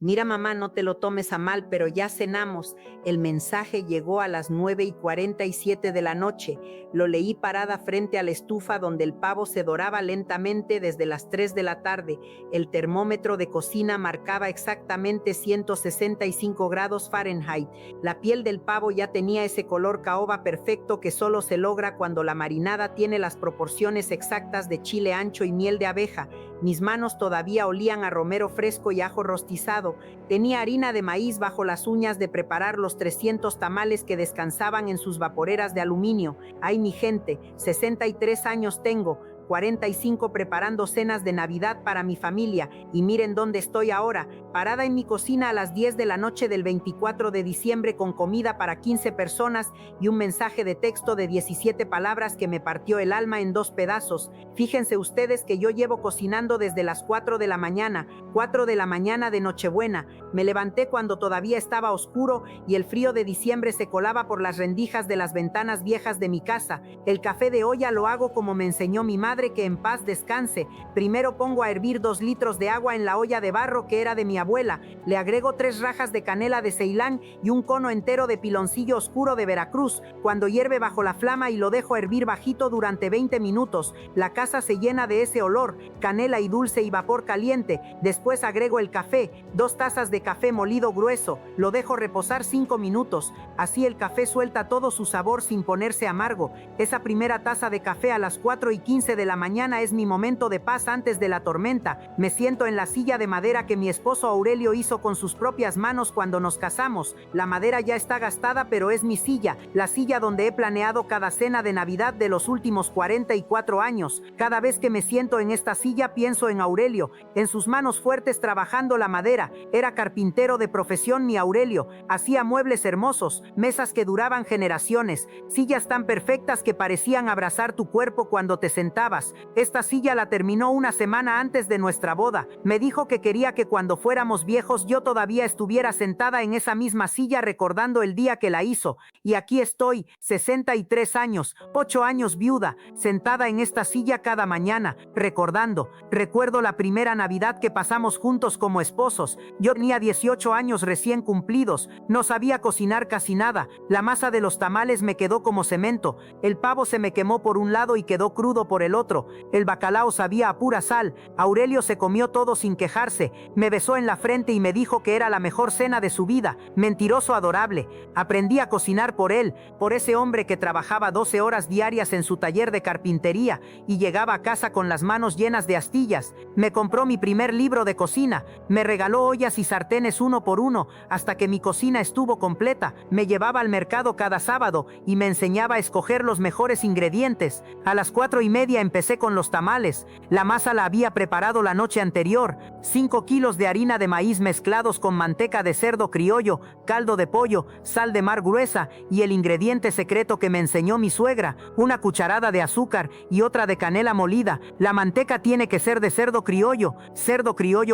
Mira, mamá, no te lo tomes a mal, pero ya cenamos. El mensaje llegó a las 9:47 de la noche. Lo leí parada frente a la estufa donde el pavo se doraba lentamente desde las 3 de la tarde. El termómetro de cocina marcaba exactamente 165 grados Fahrenheit. La piel del pavo ya tenía ese color caoba perfecto que solo se logra cuando la marinada tiene las proporciones exactas de chile ancho y miel de abeja. Mis manos todavía olían a romero fresco y ajo rostizado. Tenía harina de maíz bajo las uñas de preparar los 300 tamales que descansaban en sus vaporeras de aluminio. Ay, mi gente, 63 años tengo, 45 preparando cenas de Navidad para mi familia, y miren dónde estoy ahora, parada en mi cocina a las 10 de la noche del 24 de diciembre con comida para 15 personas y un mensaje de texto de 17 palabras que me partió el alma en dos pedazos. Fíjense ustedes que yo llevo cocinando desde las 4 de la mañana, 4 de la mañana de Nochebuena. Me levanté cuando todavía estaba oscuro y el frío de diciembre se colaba por las rendijas de las ventanas viejas de mi casa. El café de olla lo hago como me enseñó mi madre, que en paz descanse. Primero pongo a hervir 2 litros de agua en la olla de barro que era de mi abuela. Le agrego 3 rajas de canela de Ceilán y un cono entero de piloncillo oscuro de Veracruz. Cuando hierve bajo la flama y lo dejo hervir bajito durante 20 minutos, la casa se llena de ese olor, canela y dulce y vapor caliente. Después agrego el café, 2 tazas de café molido grueso. Lo dejo reposar 5 minutos. Así el café suelta todo su sabor sin ponerse amargo. Esa primera taza de café a las 4:15 de la mañana es mi momento de paz antes de la tormenta. Me siento en la silla de madera que mi esposo Aurelio hizo con sus propias manos cuando nos casamos. La madera ya está gastada, pero es mi silla, la silla donde he planeado cada cena de Navidad de los últimos 44 años. Cada vez que me siento en esta silla pienso en Aurelio, en sus manos fuertes trabajando la madera. Era carpintero de profesión mi Aurelio. Hacía muebles hermosos, mesas que duraban generaciones, sillas tan perfectas que parecían abrazar tu cuerpo cuando te sentabas. Esta silla la terminó una semana antes de nuestra boda. Me dijo que quería que cuando fuéramos viejos yo todavía estuviera sentada en esa misma silla recordando el día que la hizo. Y aquí estoy, 63 años, 8 años viuda, sentada en esta silla cada mañana, recordando. Recuerdo la primera Navidad que pasamos juntos como esposos. Yo tenía 18 años recién cumplidos, no sabía cocinar casi nada. La masa de los tamales me quedó como cemento. El pavo se me quemó por un lado y quedó crudo por el otro. El bacalao sabía a pura sal. Aurelio se comió todo sin quejarse. Me besó en la frente y me dijo que era la mejor cena de su vida. Mentiroso adorable. Aprendí a cocinar por él, por ese hombre que trabajaba 12 horas diarias en su taller de carpintería y llegaba a casa con las manos llenas de astillas. Me compró mi primer libro de cocina. Me regaló ollas y sartenes uno por uno hasta que mi cocina estuvo completa. Me llevaba al mercado cada sábado y me enseñaba a escoger los mejores ingredientes. A las 4:30 empecé con los tamales. La masa la había preparado la noche anterior. 5 kilos de harina de maíz mezclados con manteca de cerdo criollo, caldo de pollo, sal de mar gruesa y el ingrediente secreto que me enseñó mi suegra, una cucharada de azúcar y otra de canela molida. La manteca tiene que ser de cerdo criollo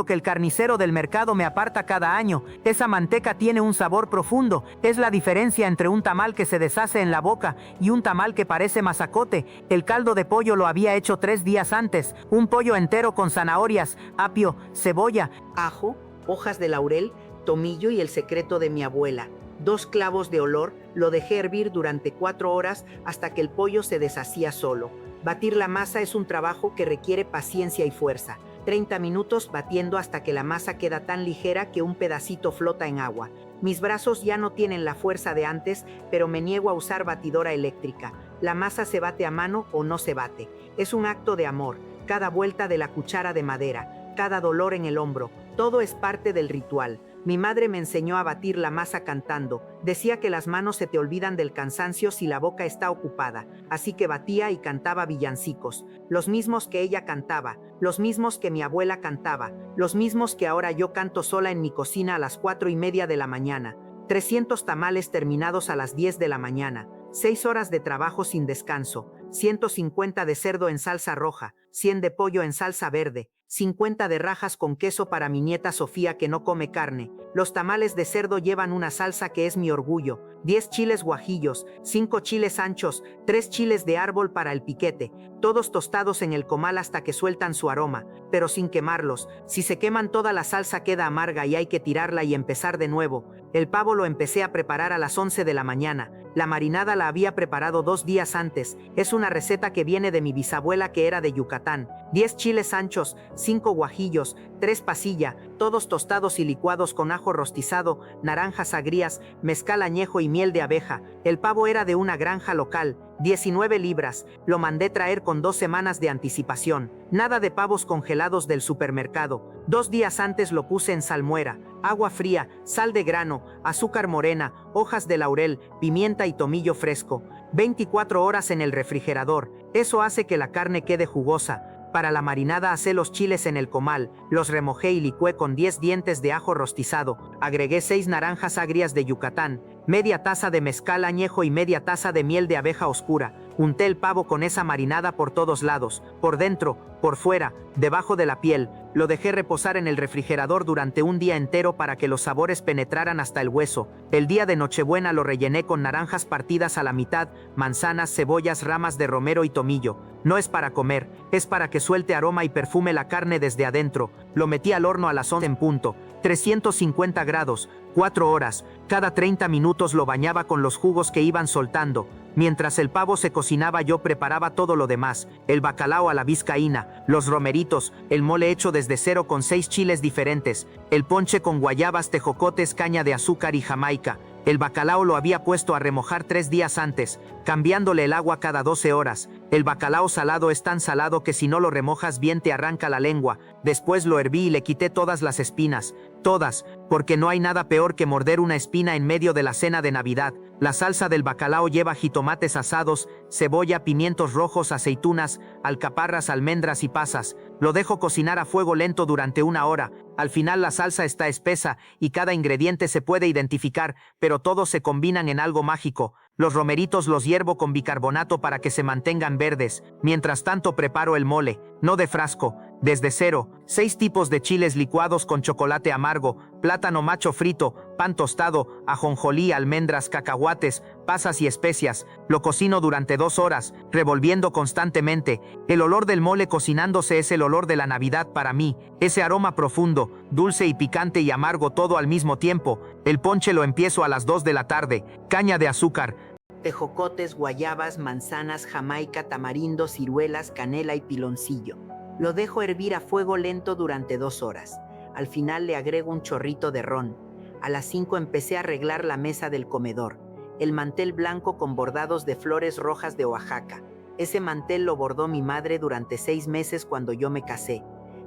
que el carnicero del mercado me aparta cada año. Esa manteca tiene un sabor profundo. Es la diferencia entre un tamal que se deshace en la boca y un tamal que parece masacote. El caldo de pollo lo había hecho 3 días antes. Un pollo entero con zanahorias, apio, cebolla, ajo, hojas de laurel, tomillo y el secreto de mi abuela. 2 clavos de olor. Lo dejé hervir durante 4 horas hasta que el pollo se deshacía solo. Batir la masa es un trabajo que requiere paciencia y fuerza. 30 minutos batiendo hasta que la masa queda tan ligera que un pedacito flota en agua. Mis brazos ya no tienen la fuerza de antes, pero me niego a usar batidora eléctrica. La masa se bate a mano o no se bate. Es un acto de amor. Cada vuelta de la cuchara de madera, cada dolor en el hombro, todo es parte del ritual. Mi madre me enseñó a batir la masa cantando. Decía que las manos se te olvidan del cansancio si la boca está ocupada. Así que batía y cantaba villancicos. Los mismos que ella cantaba, los mismos que mi abuela cantaba, los mismos que ahora yo canto sola en mi cocina a las 4:30 de la mañana. 300 tamales terminados a las 10 de la mañana. 6 horas de trabajo sin descanso. 150 de cerdo en salsa roja, 100 de pollo en salsa verde, 50 de rajas con queso para mi nieta Sofía que no come carne. Los tamales de cerdo llevan una salsa que es mi orgullo, 10 chiles guajillos, 5 chiles anchos, 3 chiles de árbol para el piquete, todos tostados en el comal hasta que sueltan su aroma, pero sin quemarlos. Si se queman toda la salsa queda amarga y hay que tirarla y empezar de nuevo. El pavo lo empecé a preparar a las 11 de la mañana. La marinada la había preparado 2 días antes. Es una receta que viene de mi bisabuela que era de Yucatán. 10 chiles anchos, 5 guajillos, 3 pasilla, todos tostados y licuados con ajo rostizado, naranjas agrias, mezcal añejo y miel de abeja. El pavo era de una granja local. 19 libras, lo mandé traer con 2 semanas de anticipación. Nada de pavos congelados del supermercado. 2 días antes lo puse en salmuera, agua fría, sal de grano, azúcar morena, hojas de laurel, pimienta y tomillo fresco. 24 horas en el refrigerador. Eso hace que la carne quede jugosa. Para la marinada asé los chiles en el comal, los remojé y licué con 10 dientes de ajo rostizado. Agregué 6 naranjas agrias de Yucatán, media taza de mezcal añejo y media taza de miel de abeja oscura. Unté el pavo con esa marinada por todos lados, por dentro, por fuera, debajo de la piel. Lo dejé reposar en el refrigerador durante un día entero para que los sabores penetraran hasta el hueso. El día de Nochebuena lo rellené con naranjas partidas a la mitad, manzanas, cebollas, ramas de romero y tomillo. No es para comer, es para que suelte aroma y perfume la carne desde adentro. Lo metí al horno a las 11 en punto, 350 grados, 4 horas. Cada 30 minutos lo bañaba con los jugos que iban soltando. Mientras el pavo se cocinaba yo preparaba todo lo demás, el bacalao a la vizcaína, los romeritos, el mole hecho desde cero con 6 chiles diferentes, el ponche con guayabas, tejocotes, caña de azúcar y jamaica. El bacalao lo había puesto a remojar 3 días antes, cambiándole el agua cada 12 horas. El bacalao salado es tan salado que si no lo remojas bien te arranca la lengua. Después lo herví y le quité todas las espinas. Todas, porque no hay nada peor que morder una espina en medio de la cena de Navidad. La salsa del bacalao lleva jitomates asados, cebolla, pimientos rojos, aceitunas, alcaparras, almendras y pasas. Lo dejo cocinar a fuego lento durante 1 hora. Al final la salsa está espesa y cada ingrediente se puede identificar, pero todos se combinan en algo mágico. Los romeritos los hiervo con bicarbonato para que se mantengan verdes. Mientras tanto preparo el mole, no de frasco, desde cero. 6 tipos de chiles licuados con chocolate amargo, plátano macho frito, pan tostado, ajonjolí, almendras, cacahuates, pasas y especias. Lo cocino durante 2 horas, revolviendo constantemente. El olor del mole cocinándose es el olor de la Navidad para mí. Ese aroma profundo, dulce y picante y amargo todo al mismo tiempo. El ponche lo empiezo a las 2 de la tarde. Caña de azúcar, tejocotes, guayabas, manzanas, jamaica, tamarindo, ciruelas, canela y piloncillo. Lo dejo hervir a fuego lento durante 2 horas. Al final le agrego un chorrito de ron. A las 5 empecé a arreglar la mesa del comedor. El mantel blanco con bordados de flores rojas de Oaxaca. Ese mantel lo bordó mi madre durante 6 meses cuando yo me casé.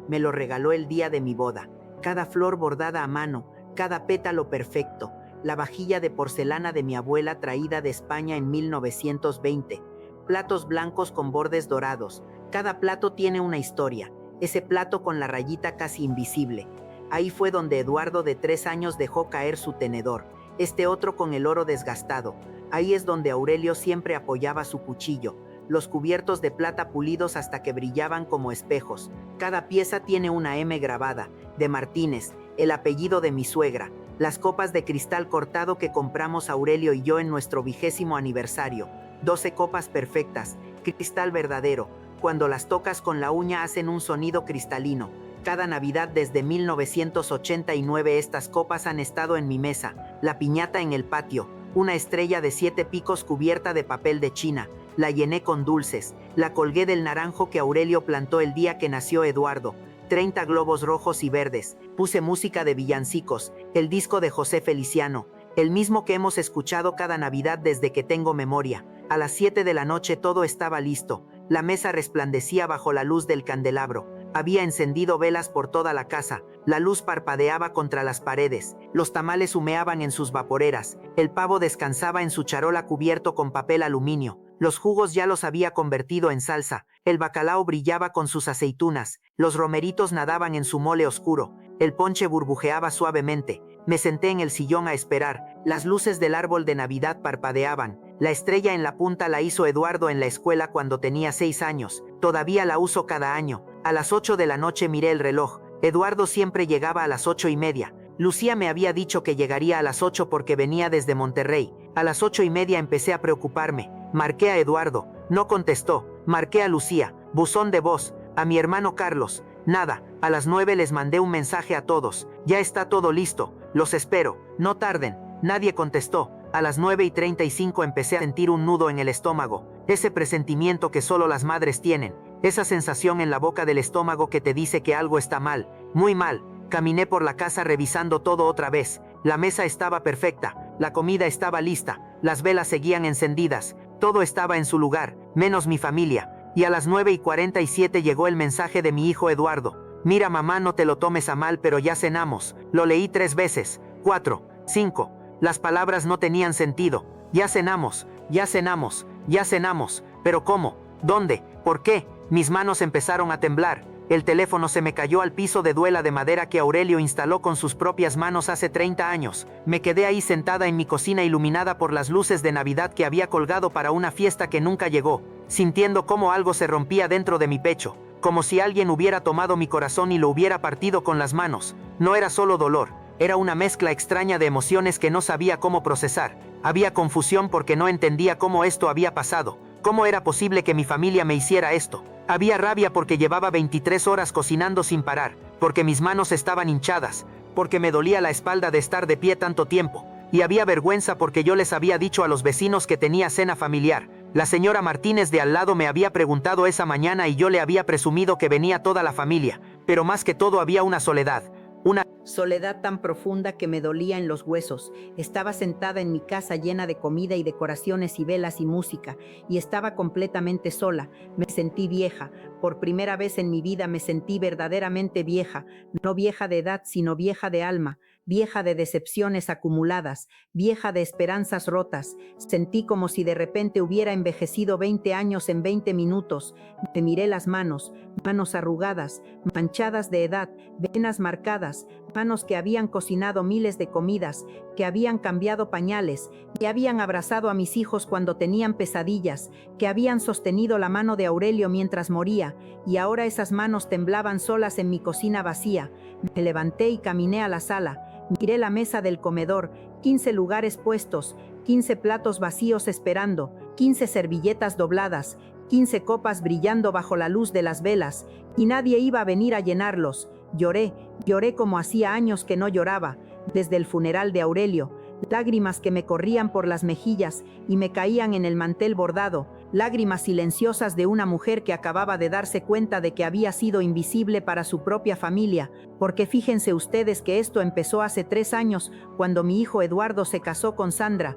Me lo regaló el día de mi boda. Cada flor bordada a mano, cada pétalo perfecto. La vajilla de porcelana de mi abuela traída de España en 1920. Platos blancos con bordes dorados. Cada plato tiene una historia. Ese plato con la rayita casi invisible. Ahí fue donde Eduardo de 3 años dejó caer su tenedor. Este otro con el oro desgastado. Ahí es donde Aurelio siempre apoyaba su cuchillo. Los cubiertos de plata pulidos hasta que brillaban como espejos. Cada pieza tiene una M grabada, de Martínez, el apellido de mi suegra. Las copas de cristal cortado que compramos Aurelio y yo en nuestro 20º aniversario. 12 copas perfectas, cristal verdadero. Cuando las tocas con la uña hacen un sonido cristalino. Cada Navidad desde 1989 estas copas han estado en mi mesa. La piñata en el patio, una estrella de 7 picos cubierta de papel de China. La llené con dulces. La colgué del naranjo que Aurelio plantó el día que nació Eduardo. 30 globos rojos y verdes. Puse música de villancicos, el disco de José Feliciano, el mismo que hemos escuchado cada Navidad desde que tengo memoria. A las 7 de la noche todo estaba listo. La mesa resplandecía bajo la luz del candelabro. Había encendido velas por toda la casa. La luz parpadeaba contra las paredes. Los tamales humeaban en sus vaporeras. El pavo descansaba en su charola cubierto con papel aluminio. Los jugos ya los había convertido en salsa. El bacalao brillaba con sus aceitunas. Los romeritos nadaban en su mole oscuro. El ponche burbujeaba suavemente. Me senté en el sillón a esperar. Las luces del árbol de Navidad parpadeaban. La estrella en la punta la hizo Eduardo en la escuela cuando tenía 6 años. Todavía la uso cada año. A las 8 de la noche miré el reloj. Eduardo siempre llegaba a las 8:30. Lucía me había dicho que llegaría a las 8 porque venía desde Monterrey. A las 8:30 empecé a preocuparme. Marqué a Eduardo. No contestó. Marqué a Lucía, buzón de voz, a mi hermano Carlos. Nada, a las 9 les mandé un mensaje a todos. Ya está todo listo, los espero, no tarden. Nadie contestó. A las 9:35 empecé a sentir un nudo en el estómago, ese presentimiento que solo las madres tienen, esa sensación en la boca del estómago que te dice que algo está mal, muy mal. Caminé por la casa revisando todo otra vez. La mesa estaba perfecta, la comida estaba lista, las velas seguían encendidas, todo estaba en su lugar, menos mi familia. Y a las 9:47 llegó el mensaje de mi hijo Eduardo. Mira mamá, no te lo tomes a mal, pero ya cenamos. Lo leí 3 veces, 4, 5. Las palabras no tenían sentido. Ya cenamos, ya cenamos, ya cenamos. ¿Pero cómo? ¿Dónde? ¿Por qué? Mis manos empezaron a temblar. El teléfono se me cayó al piso de duela de madera que Aurelio instaló con sus propias manos hace 30 años. Me quedé ahí sentada en mi cocina iluminada por las luces de Navidad que había colgado para una fiesta que nunca llegó, sintiendo cómo algo se rompía dentro de mi pecho, como si alguien hubiera tomado mi corazón y lo hubiera partido con las manos. No era solo dolor, era una mezcla extraña de emociones que no sabía cómo procesar. Había confusión porque no entendía cómo esto había pasado. ¿Cómo era posible que mi familia me hiciera esto? Había rabia porque llevaba 23 horas cocinando sin parar, porque mis manos estaban hinchadas, porque me dolía la espalda de estar de pie tanto tiempo. Y había vergüenza porque yo les había dicho a los vecinos que tenía cena familiar. La señora Martínez de al lado me había preguntado esa mañana y yo le había presumido que venía toda la familia. Pero más que todo había una soledad. Una soledad tan profunda que me dolía en los huesos. Estaba sentada en mi casa llena de comida y decoraciones y velas y música, y estaba completamente sola. Me sentí vieja. Por primera vez en mi vida me sentí verdaderamente vieja, no vieja de edad, sino vieja de alma, vieja de decepciones acumuladas, vieja de esperanzas rotas. Sentí como si de repente hubiera envejecido 20 años en 20 minutos. Me miré las manos, manos arrugadas, manchadas de edad, venas marcadas, manos que habían cocinado miles de comidas, que habían cambiado pañales, que habían abrazado a mis hijos cuando tenían pesadillas, que habían sostenido la mano de Aurelio mientras moría, y ahora esas manos temblaban solas en mi cocina vacía. Me levanté y caminé a la sala. Miré la mesa del comedor, 15 lugares puestos, 15 platos vacíos esperando, 15 servilletas dobladas, 15 copas brillando bajo la luz de las velas, y nadie iba a venir a llenarlos. Lloré como hacía años que no lloraba, desde el funeral de Aurelio, lágrimas que me corrían por las mejillas y me caían en el mantel bordado, lágrimas silenciosas de una mujer que acababa de darse cuenta de que había sido invisible para su propia familia, porque fíjense ustedes que esto empezó hace 3 años, cuando mi hijo Eduardo se casó con Sandra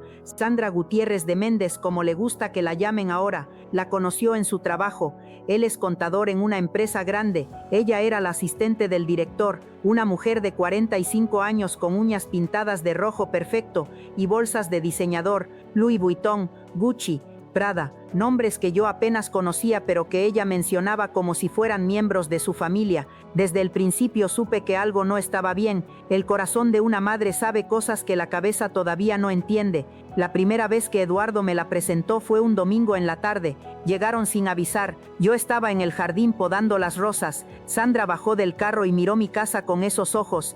Gutiérrez de Méndez, como le gusta que la llamen ahora. La conoció en su trabajo. Él es contador en una empresa grande, ella era la asistente del director, una mujer de 45 años con uñas pintadas de rojo perfecto y bolsas de diseñador, Louis Vuitton, Gucci, Prada, nombres que yo apenas conocía pero que ella mencionaba como si fueran miembros de su familia. Desde el principio supe que algo no estaba bien. El corazón de una madre sabe cosas que la cabeza todavía no entiende. La primera vez que Eduardo me la presentó fue un domingo en la tarde. Llegaron sin avisar. Yo estaba en el jardín podando las rosas. Sandra bajó del carro y miró mi casa con esos ojos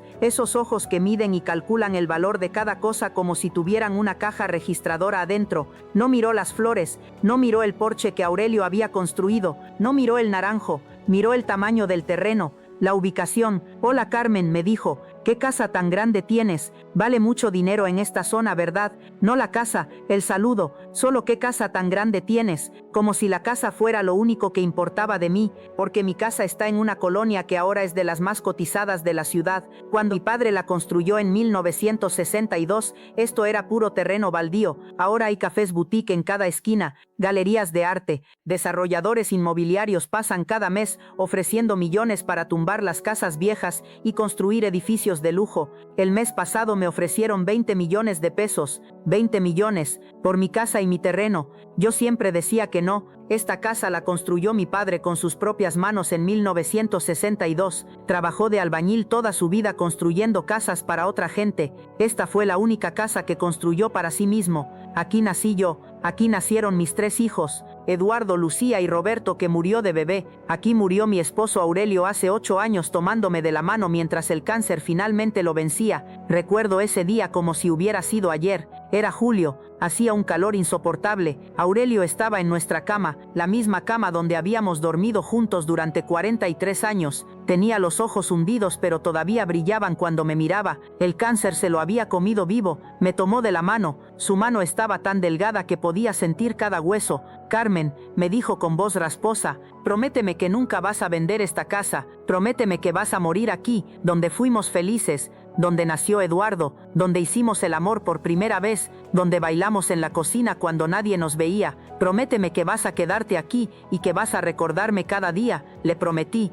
que miden y calculan el valor de cada cosa como si tuvieran una caja registradora adentro. No miró las flores, no miró el porche que Aurelio había construido, no miró el naranjo, miró el tamaño del terreno, la ubicación. Hola Carmen, me dijo, ¿qué casa tan grande tienes? Vale mucho dinero en esta zona, ¿verdad? No la casa, el saludo, solo qué casa tan grande tienes, como si la casa fuera lo único que importaba de mí, porque mi casa está en una colonia que ahora es de las más cotizadas de la ciudad. Cuando mi padre la construyó en 1962, esto era puro terreno baldío. Ahora hay cafés boutique en cada esquina, galerías de arte, desarrolladores inmobiliarios pasan cada mes ofreciendo millones para tumbar las casas viejas y construir edificios de lujo. El mes pasado me ofrecieron 20 millones de pesos, 20 millones, por mi casa y mi terreno. Yo siempre decía que no. Esta casa la construyó mi padre con sus propias manos en 1962. Trabajó de albañil toda su vida construyendo casas para otra gente. Esta fue la única casa que construyó para sí mismo. Aquí nací yo, aquí nacieron mis 3 hijos. Eduardo, Lucía y Roberto, que murió de bebé. Aquí murió mi esposo Aurelio hace 8 años tomándome de la mano mientras el cáncer finalmente lo vencía. Recuerdo ese día como si hubiera sido ayer. Era julio, hacía un calor insoportable. Aurelio estaba en nuestra cama, la misma cama donde habíamos dormido juntos durante 43 años. Tenía los ojos hundidos pero todavía brillaban cuando me miraba. El cáncer se lo había comido vivo. Me tomó de la mano. Su mano estaba tan delgada que podía sentir cada hueso. Carmen, me dijo con voz rasposa, prométeme que nunca vas a vender esta casa. Prométeme que vas a morir aquí, donde fuimos felices, donde nació Eduardo, donde hicimos el amor por primera vez, donde bailamos en la cocina cuando nadie nos veía. Prométeme que vas a quedarte aquí y que vas a recordarme cada día. Le prometí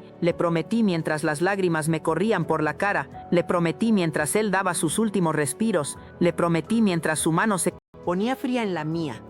mientras las lágrimas me corrían por la cara. Le prometí mientras él daba sus últimos respiros. Le prometí mientras su mano se ponía fría en la mía.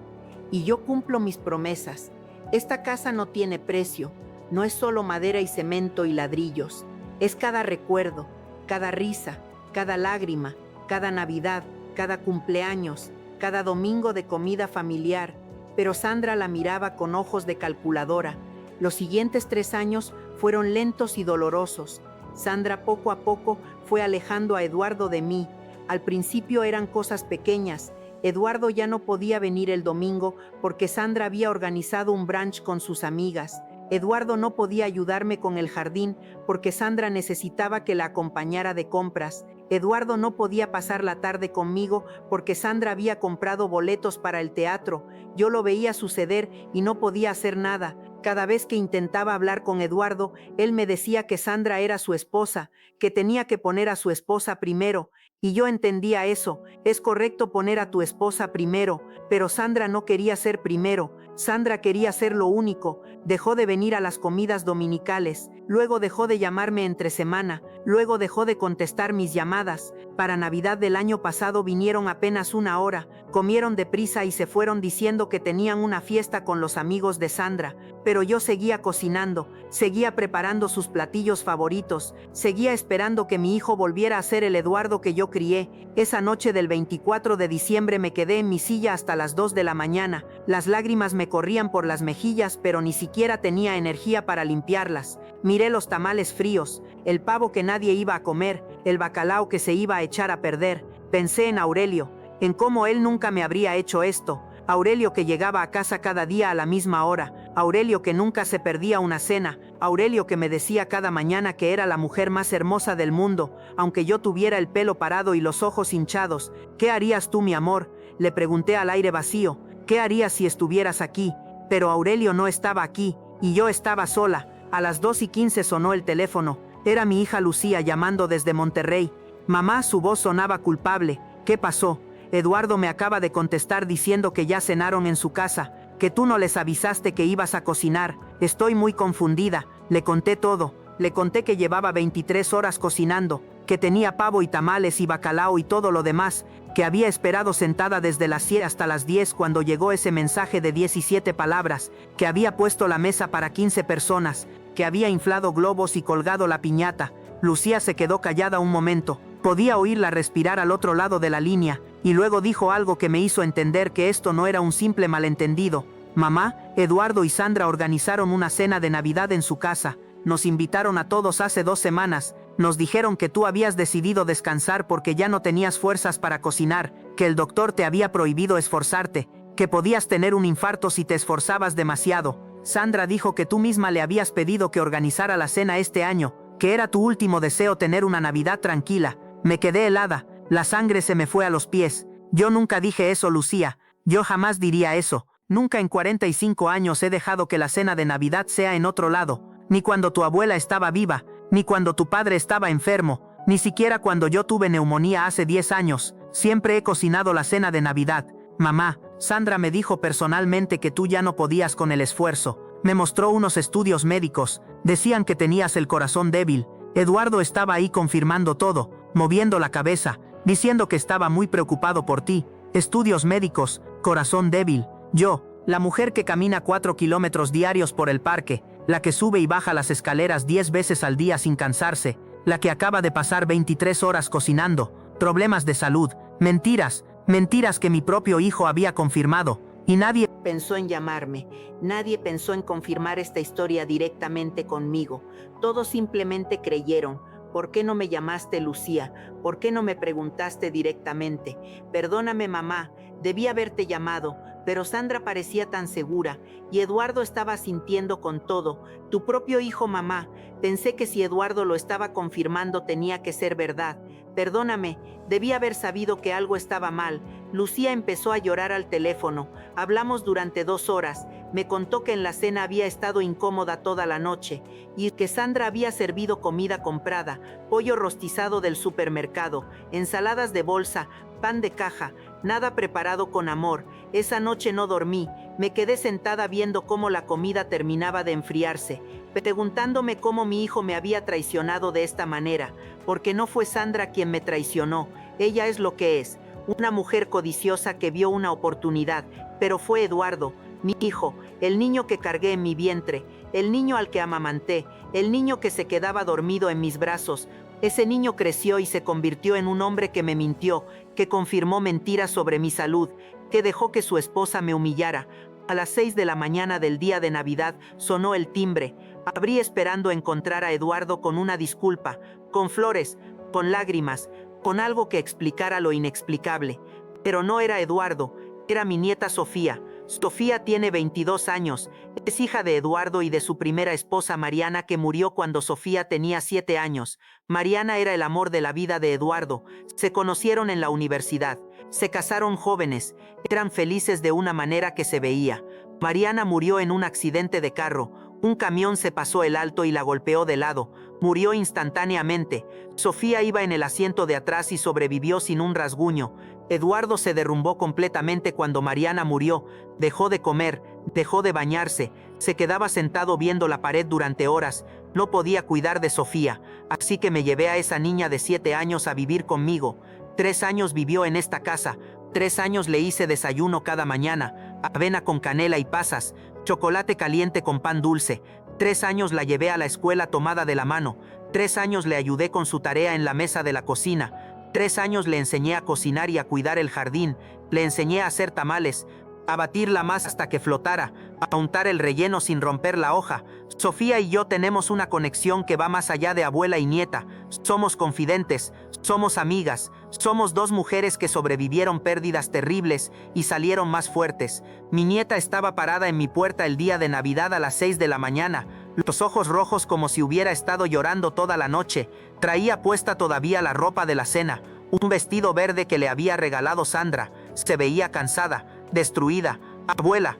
Y yo cumplo mis promesas. Esta casa no tiene precio. No es solo madera y cemento y ladrillos. Es cada recuerdo, cada risa, cada lágrima, cada Navidad, cada cumpleaños, cada domingo de comida familiar. Pero Sandra la miraba con ojos de calculadora. Los siguientes 3 años fueron lentos y dolorosos. Sandra poco a poco fue alejando a Eduardo de mí. Al principio eran cosas pequeñas. Eduardo ya no podía venir el domingo porque Sandra había organizado un brunch con sus amigas. Eduardo no podía ayudarme con el jardín porque Sandra necesitaba que la acompañara de compras. Eduardo no podía pasar la tarde conmigo porque Sandra había comprado boletos para el teatro. Yo lo veía suceder y no podía hacer nada. Cada vez que intentaba hablar con Eduardo, él me decía que Sandra era su esposa, que tenía que poner a su esposa primero. Y yo entendía eso. Es correcto poner a tu esposa primero, pero Sandra no quería ser primero. Sandra quería ser lo único. Dejó de venir a las comidas dominicales, luego dejó de llamarme entre semana, luego dejó de contestar mis llamadas. Para Navidad del año pasado vinieron apenas 1 hora, comieron deprisa y se fueron diciendo que tenían una fiesta con los amigos de Sandra. Pero yo seguía cocinando, seguía preparando sus platillos favoritos, seguía esperando que mi hijo volviera a ser el Eduardo que yo crié. Esa noche del 24 de diciembre me quedé en mi silla hasta las 2 de la mañana. Las lágrimas me corrían por las mejillas, pero ni siquiera tenía energía para limpiarlas. Miré los tamales fríos, el pavo que nadie iba a comer, el bacalao que se iba a echar a perder. Pensé en Aurelio, en cómo él nunca me habría hecho esto. Aurelio que llegaba a casa cada día a la misma hora, Aurelio que nunca se perdía una cena, Aurelio que me decía cada mañana que era la mujer más hermosa del mundo, aunque yo tuviera el pelo parado y los ojos hinchados. ¿Qué harías tú, mi amor?, le pregunté al aire vacío. ¿Qué harías si estuvieras aquí? Pero Aurelio no estaba aquí, y yo estaba sola. A las 2:15 sonó el teléfono. Era mi hija Lucía llamando desde Monterrey. Mamá, su voz sonaba culpable. ¿Qué pasó? Eduardo me acaba de contestar diciendo que ya cenaron en su casa, que tú no les avisaste que ibas a cocinar. Estoy muy confundida. Le conté todo. Le conté que llevaba 23 horas cocinando, que tenía pavo y tamales y bacalao y todo lo demás, que había esperado sentada desde las 7 hasta las 10 cuando llegó ese mensaje de 17 palabras, que había puesto la mesa para 15 personas, que había inflado globos y colgado la piñata. Lucía se quedó callada un momento. Podía oírla respirar al otro lado de la línea, y luego dijo algo que me hizo entender que esto no era un simple malentendido. Mamá, Eduardo y Sandra organizaron una cena de Navidad en su casa. Nos invitaron a todos hace 2 semanas. Nos dijeron que tú habías decidido descansar porque ya no tenías fuerzas para cocinar, que el doctor te había prohibido esforzarte, que podías tener un infarto si te esforzabas demasiado. Sandra dijo que tú misma le habías pedido que organizara la cena este año, que era tu último deseo tener una Navidad tranquila. Me quedé helada, la sangre se me fue a los pies. Yo nunca dije eso, Lucía. Yo jamás diría eso. Nunca en 45 años he dejado que la cena de Navidad sea en otro lado. Ni cuando tu abuela estaba viva, ni cuando tu padre estaba enfermo, ni siquiera cuando yo tuve neumonía hace 10 años. Siempre he cocinado la cena de Navidad. Mamá, Sandra me dijo personalmente que tú ya no podías con el esfuerzo. Me mostró unos estudios médicos. Decían que tenías el corazón débil. Eduardo estaba ahí confirmando todo, moviendo la cabeza, diciendo que estaba muy preocupado por ti. Estudios médicos, corazón débil. Yo, la mujer que camina 4 kilómetros diarios por el parque, la que sube y baja las escaleras 10 veces al día sin cansarse, la que acaba de pasar 23 horas cocinando, problemas de salud, mentiras, mentiras que mi propio hijo había confirmado. Y nadie pensó en llamarme, nadie pensó en confirmar esta historia directamente conmigo. Todos simplemente creyeron. ¿Por qué no me llamaste, Lucía? ¿Por qué no me preguntaste directamente? Perdóname, mamá, debí haberte llamado, pero Sandra parecía tan segura y Eduardo estaba sintiendo con todo. Tu propio hijo, mamá. Pensé que si Eduardo lo estaba confirmando tenía que ser verdad. Perdóname, debí haber sabido que algo estaba mal. Lucía empezó a llorar al teléfono. Hablamos durante 2 horas. Me contó que en la cena había estado incómoda toda la noche y que Sandra había servido comida comprada, pollo rostizado del supermercado, ensaladas de bolsa, pan de caja, nada preparado con amor. Esa noche no dormí. Me quedé sentada viendo cómo la comida terminaba de enfriarse, preguntándome cómo mi hijo me había traicionado de esta manera, porque no fue Sandra quien me traicionó. Ella es lo que es, una mujer codiciosa que vio una oportunidad, pero fue Eduardo, mi hijo, el niño que cargué en mi vientre, el niño al que amamanté, el niño que se quedaba dormido en mis brazos. Ese niño creció y se convirtió en un hombre que me mintió, que confirmó mentiras sobre mi salud, que dejó que su esposa me humillara. A las 6 de la mañana del día de Navidad sonó el timbre. Abrí esperando encontrar a Eduardo con una disculpa, con flores, con lágrimas, con algo que explicara lo inexplicable. Pero no era Eduardo, era mi nieta Sofía. Sofía tiene 22 años, es hija de Eduardo y de su primera esposa Mariana, que murió cuando Sofía tenía 7 años. Mariana era el amor de la vida de Eduardo. Se conocieron en la universidad, se casaron jóvenes, eran felices de una manera que se veía. Mariana murió en un accidente de carro. Un camión se pasó el alto y la golpeó de lado. Murió instantáneamente. Sofía iba en el asiento de atrás y sobrevivió sin un rasguño. Eduardo se derrumbó completamente cuando Mariana murió. Dejó de comer, dejó de bañarse, se quedaba sentado viendo la pared durante horas. No podía cuidar de Sofía, así que me llevé a esa niña de 7 años a vivir conmigo. 3 años vivió en esta casa. 3 años le hice desayuno cada mañana, avena con canela y pasas, chocolate caliente con pan dulce. 3 años la llevé a la escuela tomada de la mano. 3 años le ayudé con su tarea en la mesa de la cocina. 3 años le enseñé a cocinar y a cuidar el jardín. Le enseñé a hacer tamales, a batir la masa hasta que flotara, a untar el relleno sin romper la hoja. Sofía y yo tenemos una conexión que va más allá de abuela y nieta. Somos confidentes, somos amigas, somos 2 mujeres que sobrevivieron pérdidas terribles y salieron más fuertes. Mi nieta estaba parada en mi puerta el día de Navidad a las 6 de la mañana, los ojos rojos como si hubiera estado llorando toda la noche. Traía puesta todavía la ropa de la cena, un vestido verde que le había regalado Sandra. Se veía cansada, destruida. Abuela.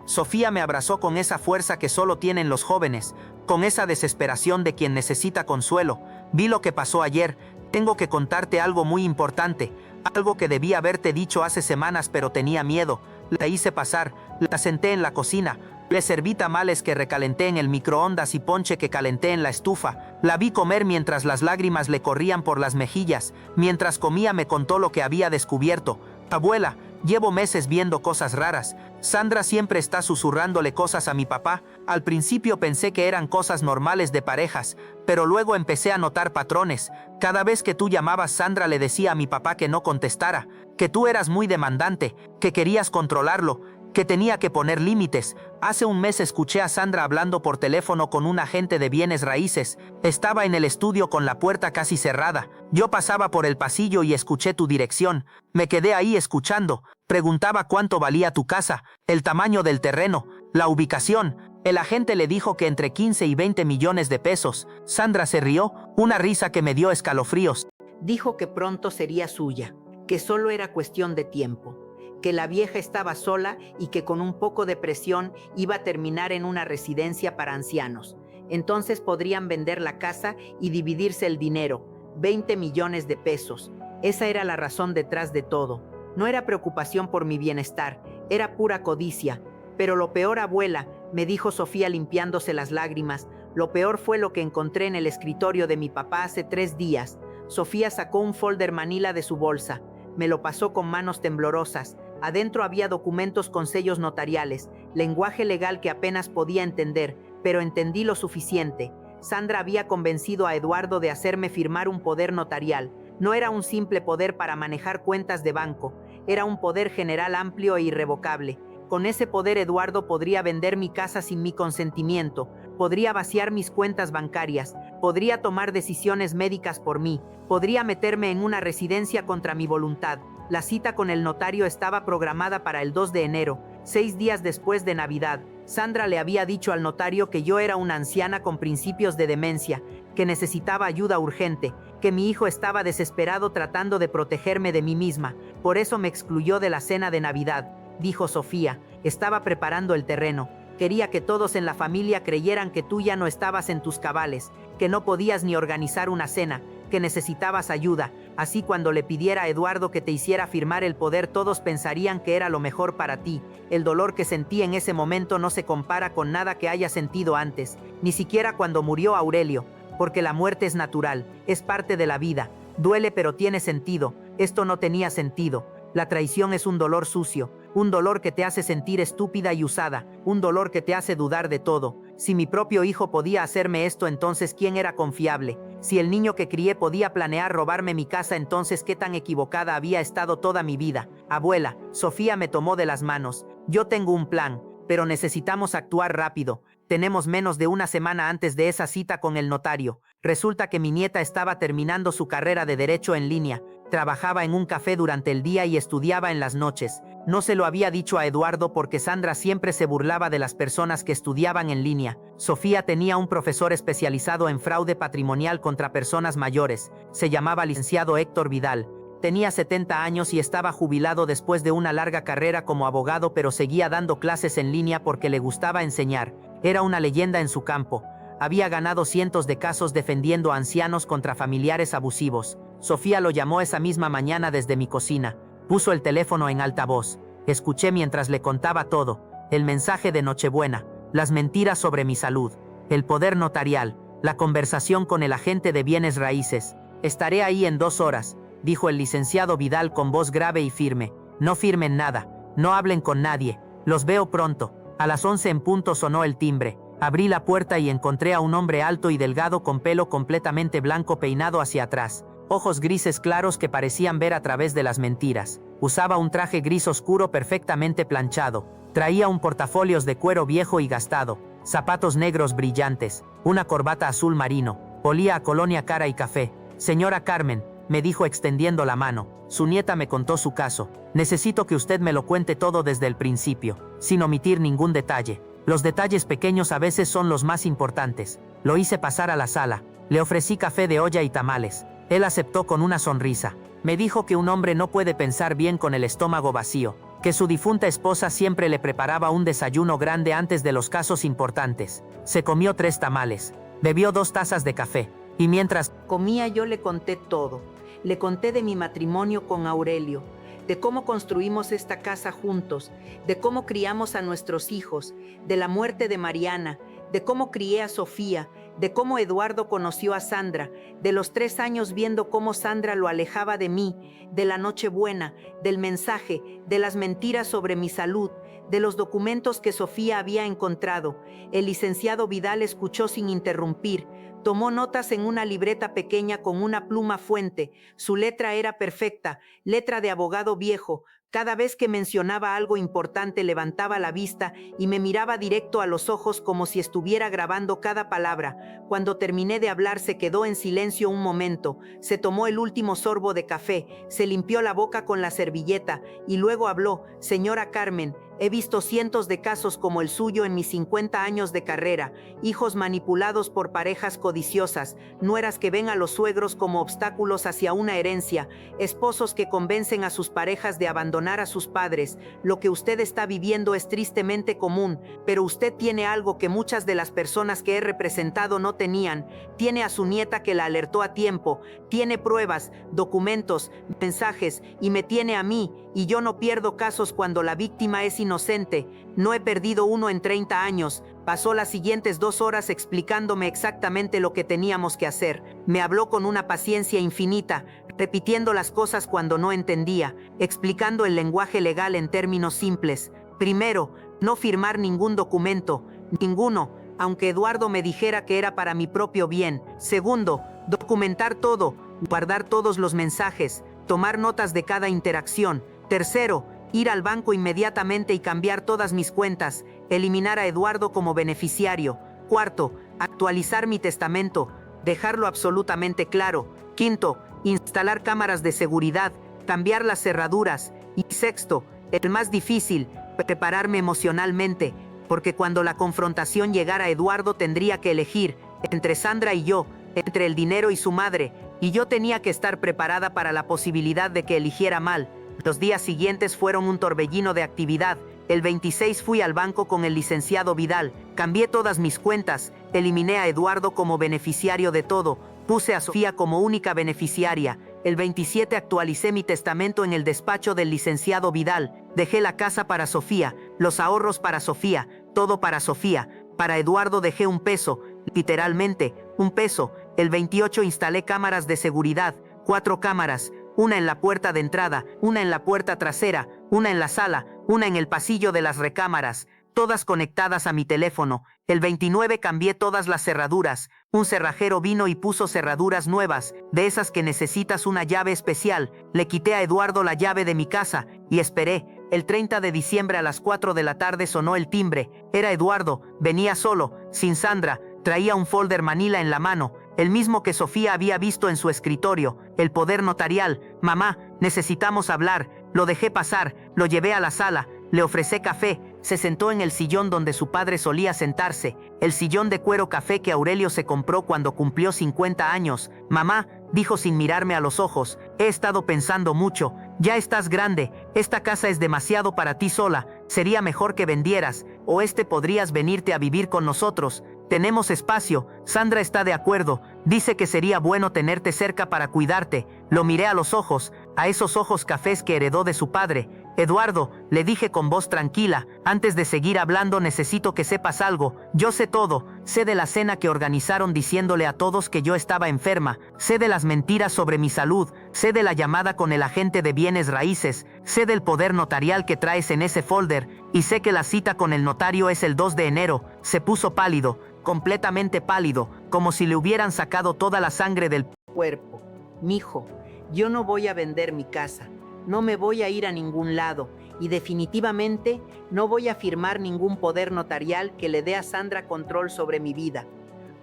Sofía me abrazó con esa fuerza que solo tienen los jóvenes, con esa desesperación de quien necesita consuelo. Vi lo que pasó ayer. Tengo que contarte algo muy importante, algo que debí haberte dicho hace semanas, pero tenía miedo. La hice pasar, la senté en la cocina, le serví tamales que recalenté en el microondas y ponche que calenté en la estufa. La vi comer mientras las lágrimas le corrían por las mejillas. Mientras comía me contó lo que había descubierto. Abuela, llevo meses viendo cosas raras. Sandra siempre está susurrándole cosas a mi papá. Al principio pensé que eran cosas normales de parejas, pero luego empecé a notar patrones. Cada vez que tú llamabas, Sandra le decía a mi papá que no contestara, que tú eras muy demandante, que querías controlarlo, que tenía que poner límites. Hace un mes escuché a Sandra hablando por teléfono con un agente de bienes raíces. Estaba en el estudio con la puerta casi cerrada. Yo pasaba por el pasillo y escuché tu dirección. Me quedé ahí escuchando. Preguntaba cuánto valía tu casa, el tamaño del terreno, la ubicación. El agente le dijo que entre 15 y 20 millones de pesos. Sandra se rió, una risa que me dio escalofríos. Dijo que pronto sería suya, que solo era cuestión de tiempo, que la vieja estaba sola y que con un poco de presión iba a terminar en una residencia para ancianos. Entonces podrían vender la casa y dividirse el dinero, 20 millones de pesos. Esa era la razón detrás de todo. No era preocupación por mi bienestar, era pura codicia. Pero lo peor, abuela, me dijo Sofía limpiándose las lágrimas, lo peor fue lo que encontré en el escritorio de mi papá hace 3 días. Sofía sacó un folder manila de su bolsa. Me lo pasó con manos temblorosas. Adentro había documentos con sellos notariales, lenguaje legal que apenas podía entender, pero entendí lo suficiente. Sandra había convencido a Eduardo de hacerme firmar un poder notarial. No era un simple poder para manejar cuentas de banco, era un poder general amplio e irrevocable. Con ese poder Eduardo podría vender mi casa sin mi consentimiento, podría vaciar mis cuentas bancarias, podría tomar decisiones médicas por mí, podría meterme en una residencia contra mi voluntad. La cita con el notario estaba programada para el 2 de enero, 6 días después de Navidad. Sandra le había dicho al notario que yo era una anciana con principios de demencia, que necesitaba ayuda urgente, que mi hijo estaba desesperado tratando de protegerme de mí misma. Por eso me excluyó de la cena de Navidad, dijo Sofía. Estaba preparando el terreno. Quería que todos en la familia creyeran que tú ya no estabas en tus cabales, que no podías ni organizar una cena, que necesitabas ayuda. Así cuando le pidiera a Eduardo que te hiciera firmar el poder, todos pensarían que era lo mejor para ti. El dolor que sentí en ese momento no se compara con nada que haya sentido antes, ni siquiera cuando murió Aurelio, porque la muerte es natural, es parte de la vida. Duele pero tiene sentido. Esto no tenía sentido. La traición es un dolor sucio, un dolor que te hace sentir estúpida y usada, un dolor que te hace dudar de todo. Si mi propio hijo podía hacerme esto, entonces ¿quién era confiable? Si el niño que crié podía planear robarme mi casa, entonces ¿qué tan equivocada había estado toda mi vida? Abuela, Sofía me tomó de las manos. Yo tengo un plan, pero necesitamos actuar rápido. Tenemos menos de una semana antes de esa cita con el notario. Resulta que mi nieta estaba terminando su carrera de Derecho en línea. Trabajaba en un café durante el día y estudiaba en las noches. No se lo había dicho a Eduardo porque Sandra siempre se burlaba de las personas que estudiaban en línea. Sofía tenía un profesor especializado en fraude patrimonial contra personas mayores. Se llamaba licenciado Héctor Vidal. Tenía 70 años y estaba jubilado después de una larga carrera como abogado, pero seguía dando clases en línea porque le gustaba enseñar. Era una leyenda en su campo. Había ganado cientos de casos defendiendo a ancianos contra familiares abusivos. Sofía lo llamó esa misma mañana desde mi cocina. Puso el teléfono en altavoz. Escuché mientras le contaba todo. El mensaje de Nochebuena, las mentiras sobre mi salud, el poder notarial, la conversación con el agente de bienes raíces. Estaré ahí en 2 horas, dijo el licenciado Vidal con voz grave y firme. No firmen nada, no hablen con nadie. Los veo pronto. A las 11 en punto sonó el timbre. Abrí la puerta y encontré a un hombre alto y delgado con pelo completamente blanco peinado hacia atrás, ojos grises claros que parecían ver a través de las mentiras. Usaba un traje gris oscuro perfectamente planchado. Traía un portafolios de cuero viejo y gastado, zapatos negros brillantes, una corbata azul marino. Olía a colonia cara y café. Señora Carmen, me dijo extendiendo la mano. Su nieta me contó su caso. Necesito que usted me lo cuente todo desde el principio, sin omitir ningún detalle. Los detalles pequeños a veces son los más importantes. Lo hice pasar a la sala. Le ofrecí café de olla y tamales. Él aceptó con una sonrisa. Me dijo que un hombre no puede pensar bien con el estómago vacío, que su difunta esposa siempre le preparaba un desayuno grande antes de los casos importantes. Se comió 3 tamales. Bebió 2 tazas de café. Y mientras comía yo le conté todo. Le conté de mi matrimonio con Aurelio, de cómo construimos esta casa juntos, de cómo criamos a nuestros hijos, de la muerte de Mariana, de cómo crié a Sofía, de cómo Eduardo conoció a Sandra, de los 3 años viendo cómo Sandra lo alejaba de mí, de la Nochebuena, del mensaje, de las mentiras sobre mi salud, de los documentos que Sofía había encontrado. El licenciado Vidal escuchó sin interrumpir. Tomó notas en una libreta pequeña con una pluma fuente. Su letra era perfecta, letra de abogado viejo. Cada vez que mencionaba algo importante levantaba la vista y me miraba directo a los ojos como si estuviera grabando cada palabra. Cuando terminé de hablar se quedó en silencio un momento, se tomó el último sorbo de café, se limpió la boca con la servilleta y luego habló. Señora Carmen, he visto cientos de casos como el suyo en mis 50 años de carrera, hijos manipulados por parejas codiciosas, nueras que ven a los suegros como obstáculos hacia una herencia, esposos que convencen a sus parejas de abandonar a sus padres. Lo que usted está viviendo es tristemente común, pero usted tiene algo que muchas de las personas que he representado no tenían. Tiene a su nieta que la alertó a tiempo, tiene pruebas, documentos, mensajes, y me tiene a mí, y yo no pierdo casos cuando la víctima es inocente. No he perdido uno en 30 años. Pasó las siguientes 2 horas explicándome exactamente lo que teníamos que hacer. Me habló con una paciencia infinita, repitiendo las cosas cuando no entendía, explicando el lenguaje legal en términos simples. Primero, no firmar ningún documento, ninguno, aunque Eduardo me dijera que era para mi propio bien. Segundo, documentar todo, guardar todos los mensajes, tomar notas de cada interacción. Tercero, Ir al banco inmediatamente y cambiar todas mis cuentas. Eliminar a Eduardo como beneficiario. Cuarto, actualizar mi testamento. Dejarlo absolutamente claro. Quinto, instalar cámaras de seguridad. Cambiar las cerraduras. Y sexto, el más difícil, prepararme emocionalmente. Porque cuando la confrontación llegara, Eduardo tendría que elegir entre Sandra y yo, entre el dinero y su madre, y yo tenía que estar preparada para la posibilidad de que eligiera mal. Los días siguientes fueron un torbellino de actividad. El 26 fui al banco con el licenciado Vidal, cambié todas mis cuentas, eliminé a Eduardo como beneficiario de todo, puse a Sofía como única beneficiaria. El 27 actualicé mi testamento en el despacho del licenciado Vidal, dejé la casa para Sofía, los ahorros para Sofía, todo para Sofía. Para Eduardo dejé un peso, literalmente, un peso. El 28 instalé cámaras de seguridad, 4 cámaras, una en la puerta de entrada, una en la puerta trasera, una en la sala, una en el pasillo de las recámaras, todas conectadas a mi teléfono. El 29 cambié todas las cerraduras. Un cerrajero vino y puso cerraduras nuevas, de esas que necesitas una llave especial. Le quité a Eduardo la llave de mi casa y esperé. El 30 de diciembre a las 4 de la tarde sonó el timbre. Era Eduardo, venía solo, sin Sandra, traía un folder manila en la mano, el mismo que Sofía había visto en su escritorio, el poder notarial. Mamá, necesitamos hablar. Lo dejé pasar, lo llevé a la sala, le ofrecí café, se sentó en el sillón donde su padre solía sentarse, el sillón de cuero café que Aurelio se compró cuando cumplió 50 años. Mamá, dijo sin mirarme a los ojos, he estado pensando mucho, ya estás grande, esta casa es demasiado para ti sola, sería mejor que vendieras, o podrías venirte a vivir con nosotros. Tenemos espacio, Sandra está de acuerdo, dice que sería bueno tenerte cerca para cuidarte. Lo miré a los ojos, a esos ojos cafés que heredó de su padre. Eduardo, le dije con voz tranquila, antes de seguir hablando necesito que sepas algo, yo sé todo, sé de la cena que organizaron diciéndole a todos que yo estaba enferma, sé de las mentiras sobre mi salud, sé de la llamada con el agente de bienes raíces, sé del poder notarial que traes en ese folder, y sé que la cita con el notario es el 2 de enero. Se puso pálido, completamente pálido, como si le hubieran sacado toda la sangre del cuerpo. Mijo, yo no voy a vender mi casa, no me voy a ir a ningún lado y definitivamente no voy a firmar ningún poder notarial que le dé a Sandra control sobre mi vida.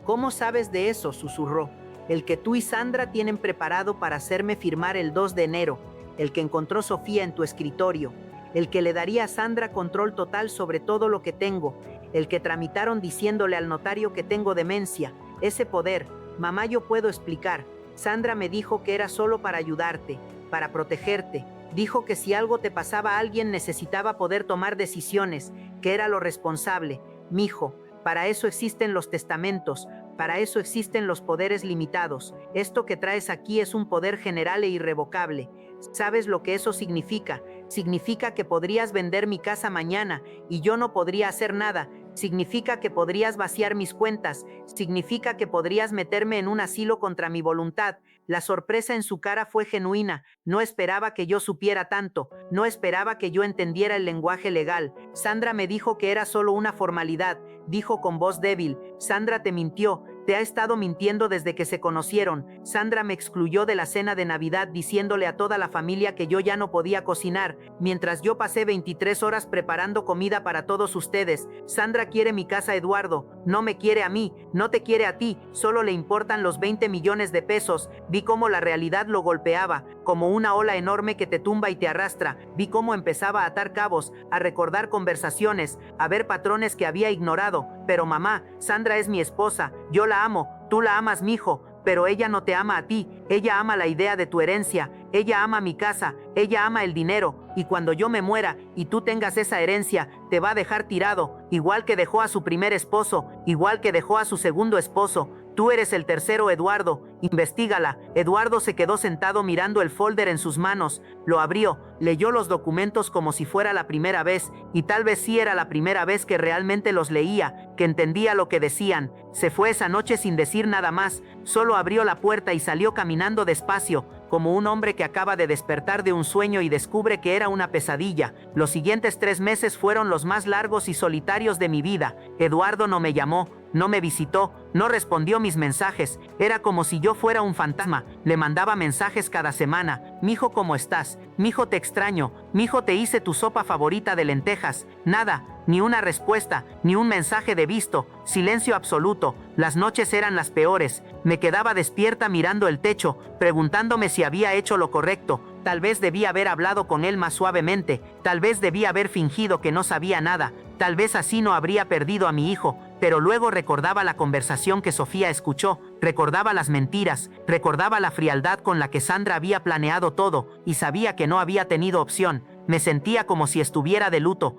¿Cómo sabes de eso?, susurró. El que tú y Sandra tienen preparado para hacerme firmar el 2 de enero, el que encontró Sofía en tu escritorio, el que le daría a Sandra control total sobre todo lo que tengo, el que tramitaron diciéndole al notario que tengo demencia. Ese poder, mamá, yo puedo explicar. Sandra me dijo que era solo para ayudarte, para protegerte. Dijo que si algo te pasaba a alguien necesitaba poder tomar decisiones, que era lo responsable. Mijo, para eso existen los testamentos, para eso existen los poderes limitados. Esto que traes aquí es un poder general e irrevocable. ¿Sabes lo que eso significa? Significa que podrías vender mi casa mañana y yo no podría hacer nada. Significa que podrías vaciar mis cuentas. Significa que podrías meterme en un asilo contra mi voluntad. La sorpresa en su cara fue genuina. No esperaba que yo supiera tanto. No esperaba que yo entendiera el lenguaje legal. Sandra me dijo que era solo una formalidad. Dijo con voz débil. Sandra te mintió. Te ha estado mintiendo desde que se conocieron. Sandra me excluyó de la cena de Navidad diciéndole a toda la familia que yo ya no podía cocinar, mientras yo pasé 23 horas preparando comida para todos ustedes. Sandra quiere mi casa, Eduardo. No me quiere a mí, no te quiere a ti. Solo le importan los 20 millones de pesos. Vi cómo la realidad lo golpeaba, como una ola enorme que te tumba y te arrastra. Vi cómo empezaba a atar cabos, a recordar conversaciones, a ver patrones que había ignorado. Pero mamá, Sandra es mi esposa. Yo la amo, tú la amas, mijo, pero ella no te ama a ti. Ella ama la idea de tu herencia, ella ama mi casa, ella ama el dinero, y cuando yo me muera y tú tengas esa herencia, te va a dejar tirado, igual que dejó a su primer esposo, igual que dejó a su segundo esposo. Tú eres el tercero, Eduardo. Investígala. Eduardo se quedó sentado mirando el folder en sus manos. Lo abrió, leyó los documentos como si fuera la primera vez, y tal vez sí era la primera vez que realmente los leía, que entendía lo que decían. Se fue esa noche sin decir nada más. Solo abrió la puerta y salió caminando despacio. como un hombre que acaba de despertar de un sueño y descubre que era una pesadilla. Los siguientes 3 meses fueron los más largos y solitarios de mi vida. Eduardo no me llamó, no me visitó, no respondió mis mensajes. Era como si yo fuera un fantasma. Le mandaba mensajes cada semana. Mijo, ¿cómo estás? Mijo, te extraño. Mijo, te hice tu sopa favorita de lentejas. Nada, ni una respuesta, ni un mensaje de visto. Silencio absoluto. Las noches eran las peores. Me quedaba despierta mirando el techo, preguntándome si había hecho lo correcto. Tal vez debía haber hablado con él más suavemente. Tal vez debía haber fingido que no sabía nada. Tal vez así no habría perdido a mi hijo. Pero luego recordaba la conversación que Sofía escuchó, recordaba las mentiras, recordaba la frialdad con la que Sandra había planeado todo, y sabía que no había tenido opción. Me sentía como si estuviera de luto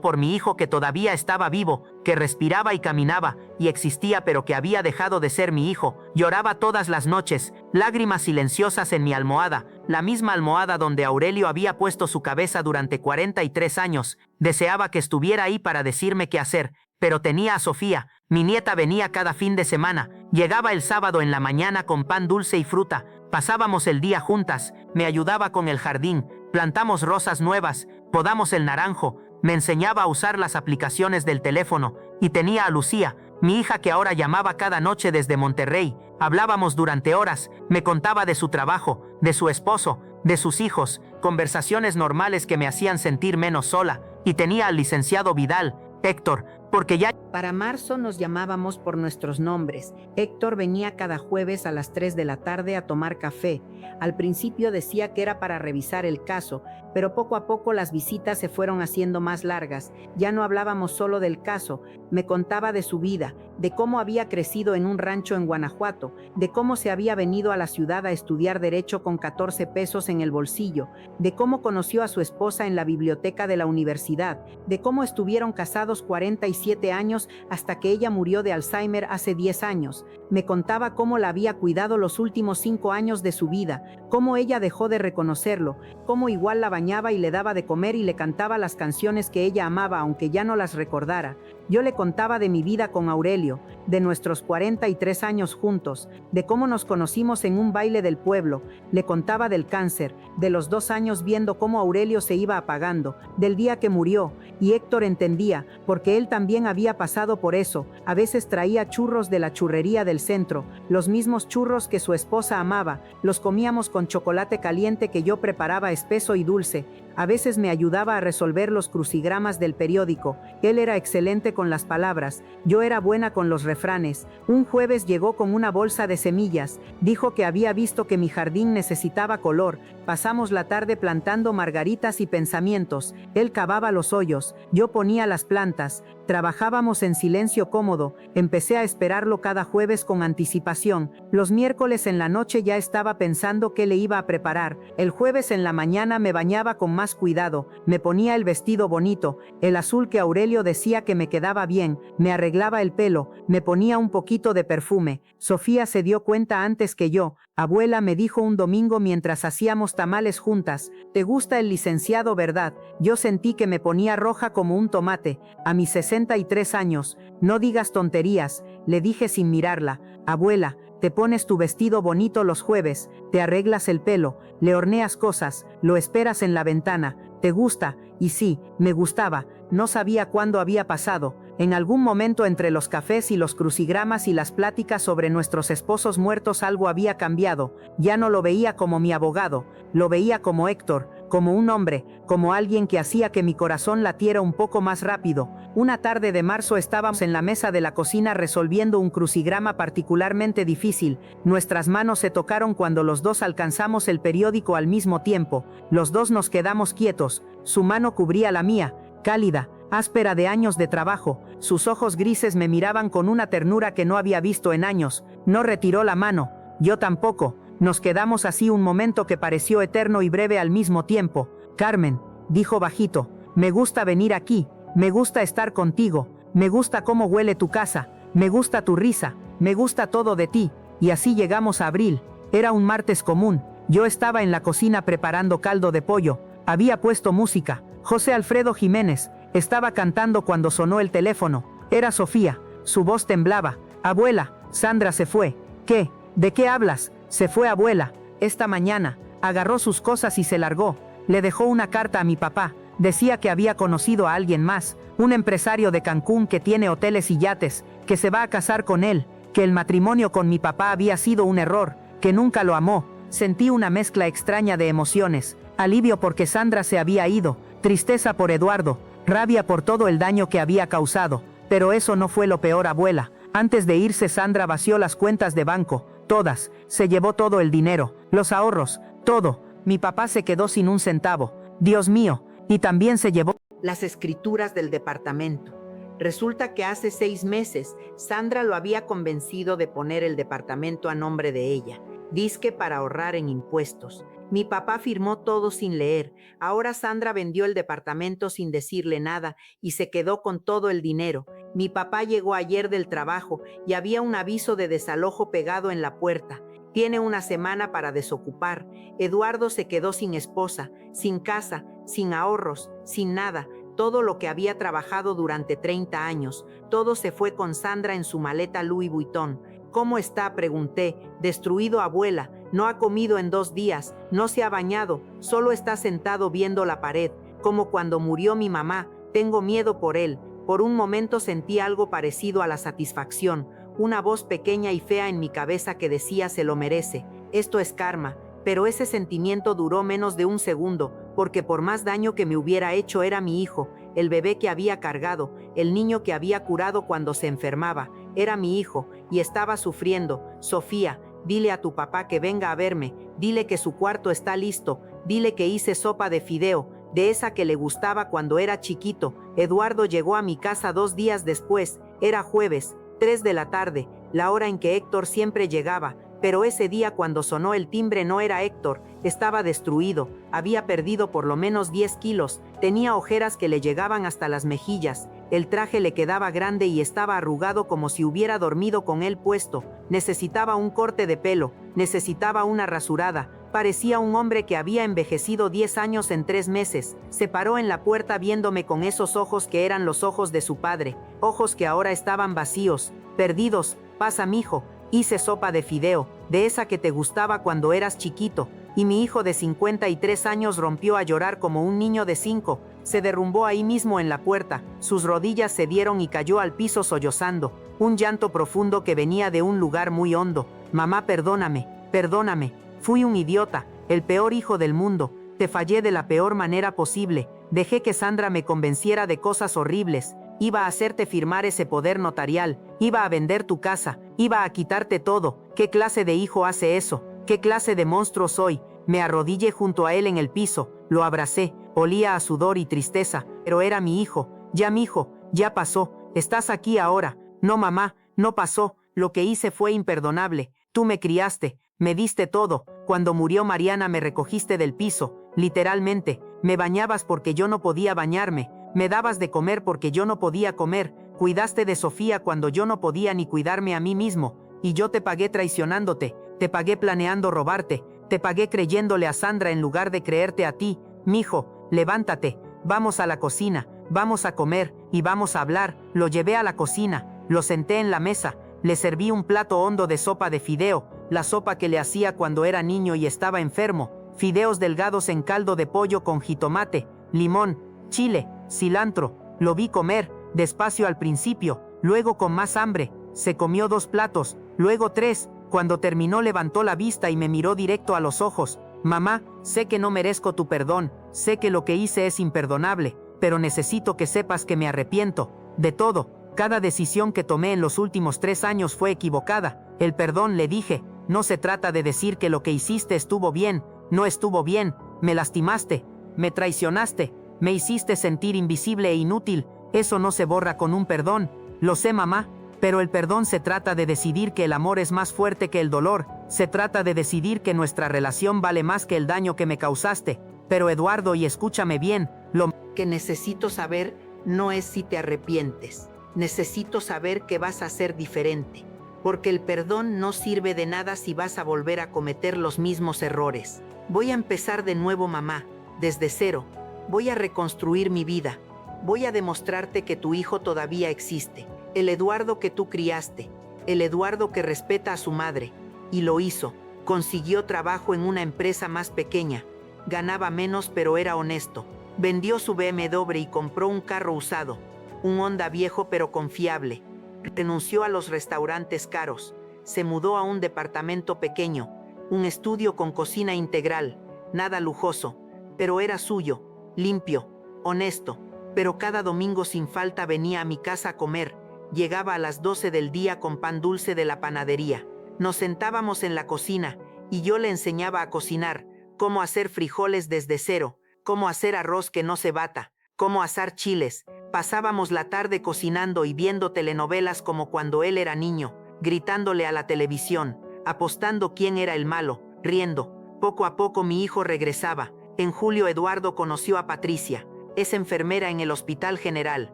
por mi hijo que todavía estaba vivo, que respiraba y caminaba, y existía pero que había dejado de ser mi hijo. Lloraba todas las noches, lágrimas silenciosas en mi almohada, la misma almohada donde Aurelio había puesto su cabeza durante 43 años. Deseaba que estuviera ahí para decirme qué hacer, pero tenía a Sofía. Mi nieta venía cada fin de semana, llegaba el sábado en la mañana con pan dulce y fruta, pasábamos el día juntas, me ayudaba con el jardín, plantamos rosas nuevas, podamos el naranjo, me enseñaba a usar las aplicaciones del teléfono, y tenía a Lucía, mi hija que ahora llamaba cada noche desde Monterrey. Hablábamos durante horas, me contaba de su trabajo, de su esposo, de sus hijos, conversaciones normales que me hacían sentir menos sola, y tenía al licenciado Vidal, Héctor, porque ya... Para marzo nos llamábamos por nuestros nombres. Héctor venía cada jueves a las 3 de la tarde a tomar café. Al principio decía que era para revisar el caso, pero poco a poco las visitas se fueron haciendo más largas. Ya no hablábamos solo del caso, me contaba de su vida, de cómo había crecido en un rancho en Guanajuato, de cómo se había venido a la ciudad a estudiar Derecho con 14 pesos en el bolsillo, de cómo conoció a su esposa en la biblioteca de la universidad, de cómo estuvieron casados 47 años hasta que ella murió de Alzheimer hace 10 años. Me contaba cómo la había cuidado los últimos 5 años de su vida, cómo ella dejó de reconocerlo, cómo igual la bañaba y le daba de comer y le cantaba las canciones que ella amaba aunque ya no las recordara. Yo le contaba de mi vida con Aurelio, de nuestros 43 años juntos, de cómo nos conocimos en un baile del pueblo. Le contaba del cáncer, de los 2 años viendo cómo Aurelio se iba apagando, del día que murió, y Héctor entendía, porque él también había pasado por eso. A veces traía churros de la churrería del centro, los mismos churros que su esposa amaba, los comíamos con chocolate caliente que yo preparaba espeso y dulce. A veces me ayudaba a resolver los crucigramas del periódico. Él era excelente con las palabras, yo era buena con los refranes. Un jueves llegó con una bolsa de semillas, dijo que había visto que mi jardín necesitaba color. Pasamos la tarde plantando margaritas y pensamientos. Él cavaba los hoyos, yo ponía las plantas. Trabajábamos en silencio cómodo. Empecé a esperarlo cada jueves con anticipación. Los miércoles en la noche ya estaba pensando qué le iba a preparar. El jueves en la mañana me bañaba con más cuidado. Me ponía el vestido bonito, el azul que Aurelio decía que me quedaba bien. Me arreglaba el pelo, me ponía un poquito de perfume. Sofía se dio cuenta antes que yo. Abuela, me dijo un domingo mientras hacíamos tamales juntas, ¿te gusta el licenciado, verdad? Yo sentí que me ponía roja como un tomate. A mis 63 años, no digas tonterías, le dije sin mirarla. Abuela, te pones tu vestido bonito los jueves, te arreglas el pelo, le horneas cosas, lo esperas en la ventana, ¿te gusta? Y sí, me gustaba, no sabía cuándo había pasado. En algún momento entre los cafés y los crucigramas y las pláticas sobre nuestros esposos muertos algo había cambiado. Ya no lo veía como mi abogado, lo veía como Héctor, como un hombre, como alguien que hacía que mi corazón latiera un poco más rápido. Una tarde de marzo estábamos en la mesa de la cocina resolviendo un crucigrama particularmente difícil. Nuestras manos se tocaron cuando los dos alcanzamos el periódico al mismo tiempo. Los dos nos quedamos quietos. Su mano cubría la mía, cálida, áspera de años de trabajo. Sus ojos grises me miraban con una ternura que no había visto en años. No retiró la mano, yo tampoco. Nos quedamos así un momento que pareció eterno y breve al mismo tiempo. Carmen, dijo bajito, me gusta venir aquí, me gusta estar contigo, me gusta cómo huele tu casa, me gusta tu risa, me gusta todo de ti. Y así llegamos a abril. Era un martes común. Yo estaba en la cocina preparando caldo de pollo. Había puesto música. José Alfredo Jiménez estaba cantando cuando sonó el teléfono. Era Sofía. Su voz temblaba. Abuela, Sandra se fue. ¿Qué? ¿De qué hablas? Se fue, abuela. esta mañana, agarró sus cosas y se largó. Le dejó una carta a mi papá. Decía que había conocido a alguien más, un empresario de Cancún que tiene hoteles y yates, que se va a casar con él, que el matrimonio con mi papá había sido un error, que nunca lo amó. Sentí una mezcla extraña de emociones, alivio porque Sandra se había ido, tristeza por Eduardo, rabia por todo el daño que había causado. Pero eso no fue lo peor, abuela. Antes de irse, Sandra vació las cuentas de banco, todas, se llevó todo el dinero, los ahorros, todo. Mi papá se quedó sin un centavo. Dios mío, y también se llevó las escrituras del departamento. Resulta que hace 6 meses Sandra lo había convencido de poner el departamento a nombre de ella, dizque para ahorrar en impuestos. Mi papá firmó todo sin leer. Ahora Sandra vendió el departamento sin decirle nada y se quedó con todo el dinero. Mi papá llegó ayer del trabajo y había un aviso de desalojo pegado en la puerta. Tiene una semana para desocupar. Eduardo se quedó sin esposa, sin casa, sin ahorros, sin nada. Todo lo que había trabajado durante 30 años, todo se fue con Sandra en su maleta Louis Vuitton. ¿Cómo está?, pregunté. Destruido, abuela. No ha comido en 2 días, no se ha bañado, solo está sentado viendo la pared, como cuando murió mi mamá. Tengo miedo por él. Por un momento sentí algo parecido a la satisfacción, una voz pequeña y fea en mi cabeza que decía: se lo merece, esto es karma. Pero ese sentimiento duró menos de un segundo, porque por más daño que me hubiera hecho era mi hijo, el bebé que había cargado, el niño que había curado cuando se enfermaba. Era mi hijo, y estaba sufriendo. Sofía, dile a tu papá que venga a verme, dile que su cuarto está listo, dile que hice sopa de fideo, de esa que le gustaba cuando era chiquito. Eduardo llegó a mi casa 2 días después, era jueves, 3 de la tarde, la hora en que Héctor siempre llegaba. Pero ese día, cuando sonó el timbre, no era Héctor, estaba destruido, había perdido por lo menos 10 kilos, tenía ojeras que le llegaban hasta las mejillas, el traje le quedaba grande y estaba arrugado como si hubiera dormido con él puesto. Necesitaba un corte de pelo, necesitaba una rasurada. Parecía un hombre que había envejecido 10 años en 3 meses. Se paró en la puerta viéndome con esos ojos que eran los ojos de su padre, ojos que ahora estaban vacíos, perdidos. Pasa, mijo. Hice sopa de fideo, de esa que te gustaba cuando eras chiquito, y mi hijo de 53 años rompió a llorar como un niño de 5, se derrumbó ahí mismo en la puerta, sus rodillas cedieron y cayó al piso sollozando, un llanto profundo que venía de un lugar muy hondo. Mamá, perdóname, perdóname, fui un idiota, el peor hijo del mundo, te fallé de la peor manera posible, dejé que Sandra me convenciera de cosas horribles. Iba a hacerte firmar ese poder notarial, iba a vender tu casa, iba a quitarte todo. ¿Qué clase de hijo hace eso? ¿Qué clase de monstruo soy? Me arrodillé junto a él en el piso, lo abracé, olía a sudor y tristeza, pero era mi hijo. Ya, mijo, ya pasó, estás aquí ahora. No, mamá, no pasó, lo que hice fue imperdonable. Tú me criaste, me diste todo. Cuando murió Mariana me recogiste del piso, literalmente. Me bañabas porque yo no podía bañarme. Me dabas de comer porque yo no podía comer, cuidaste de Sofía cuando yo no podía ni cuidarme a mí mismo, y yo te pagué traicionándote, te pagué planeando robarte, te pagué creyéndole a Sandra en lugar de creerte a ti. Mijo, levántate, vamos a la cocina, vamos a comer y vamos a hablar. Lo llevé a la cocina, lo senté en la mesa, le serví un plato hondo de sopa de fideo, la sopa que le hacía cuando era niño y estaba enfermo, fideos delgados en caldo de pollo con jitomate, limón, chile, cilantro. Lo vi comer, despacio al principio, luego con más hambre. Se comió 2 platos, luego 3. Cuando terminó levantó la vista y me miró directo a los ojos. Mamá, sé que no merezco tu perdón, sé que lo que hice es imperdonable, pero necesito que sepas que me arrepiento de todo. Cada decisión que tomé en los últimos 3 años fue equivocada. El perdón, le dije, no se trata de decir que lo que hiciste estuvo bien, no estuvo bien, me lastimaste, me traicionaste, me hiciste sentir invisible e inútil, eso no se borra con un perdón. Lo sé, mamá, pero el perdón se trata de decidir que el amor es más fuerte que el dolor, se trata de decidir que nuestra relación vale más que el daño que me causaste. Pero Eduardo, y escúchame bien, lo que necesito saber no es si te arrepientes, necesito saber que vas a ser diferente, porque el perdón no sirve de nada si vas a volver a cometer los mismos errores. Voy a empezar de nuevo, mamá, desde cero. Voy a reconstruir mi vida. Voy a demostrarte que tu hijo todavía existe. El Eduardo que tú criaste. El Eduardo que respeta a su madre. Y lo hizo. Consiguió trabajo en una empresa más pequeña. Ganaba menos, pero era honesto. Vendió su BMW y compró un carro usado, un Honda viejo pero confiable. Renunció a los restaurantes caros. Se mudó a un departamento pequeño, un estudio con cocina integral, nada lujoso, pero era suyo, limpio, honesto. Pero cada domingo sin falta venía a mi casa a comer. Llegaba a las 12 del día con pan dulce de la panadería. Nos sentábamos en la cocina y yo le enseñaba a cocinar, cómo hacer frijoles desde cero, cómo hacer arroz que no se bata, cómo asar chiles. Pasábamos la tarde cocinando y viendo telenovelas como cuando él era niño, gritándole a la televisión, apostando quién era el malo, riendo. Poco a poco mi hijo regresaba. En julio Eduardo conoció a Patricia. Es enfermera en el Hospital General.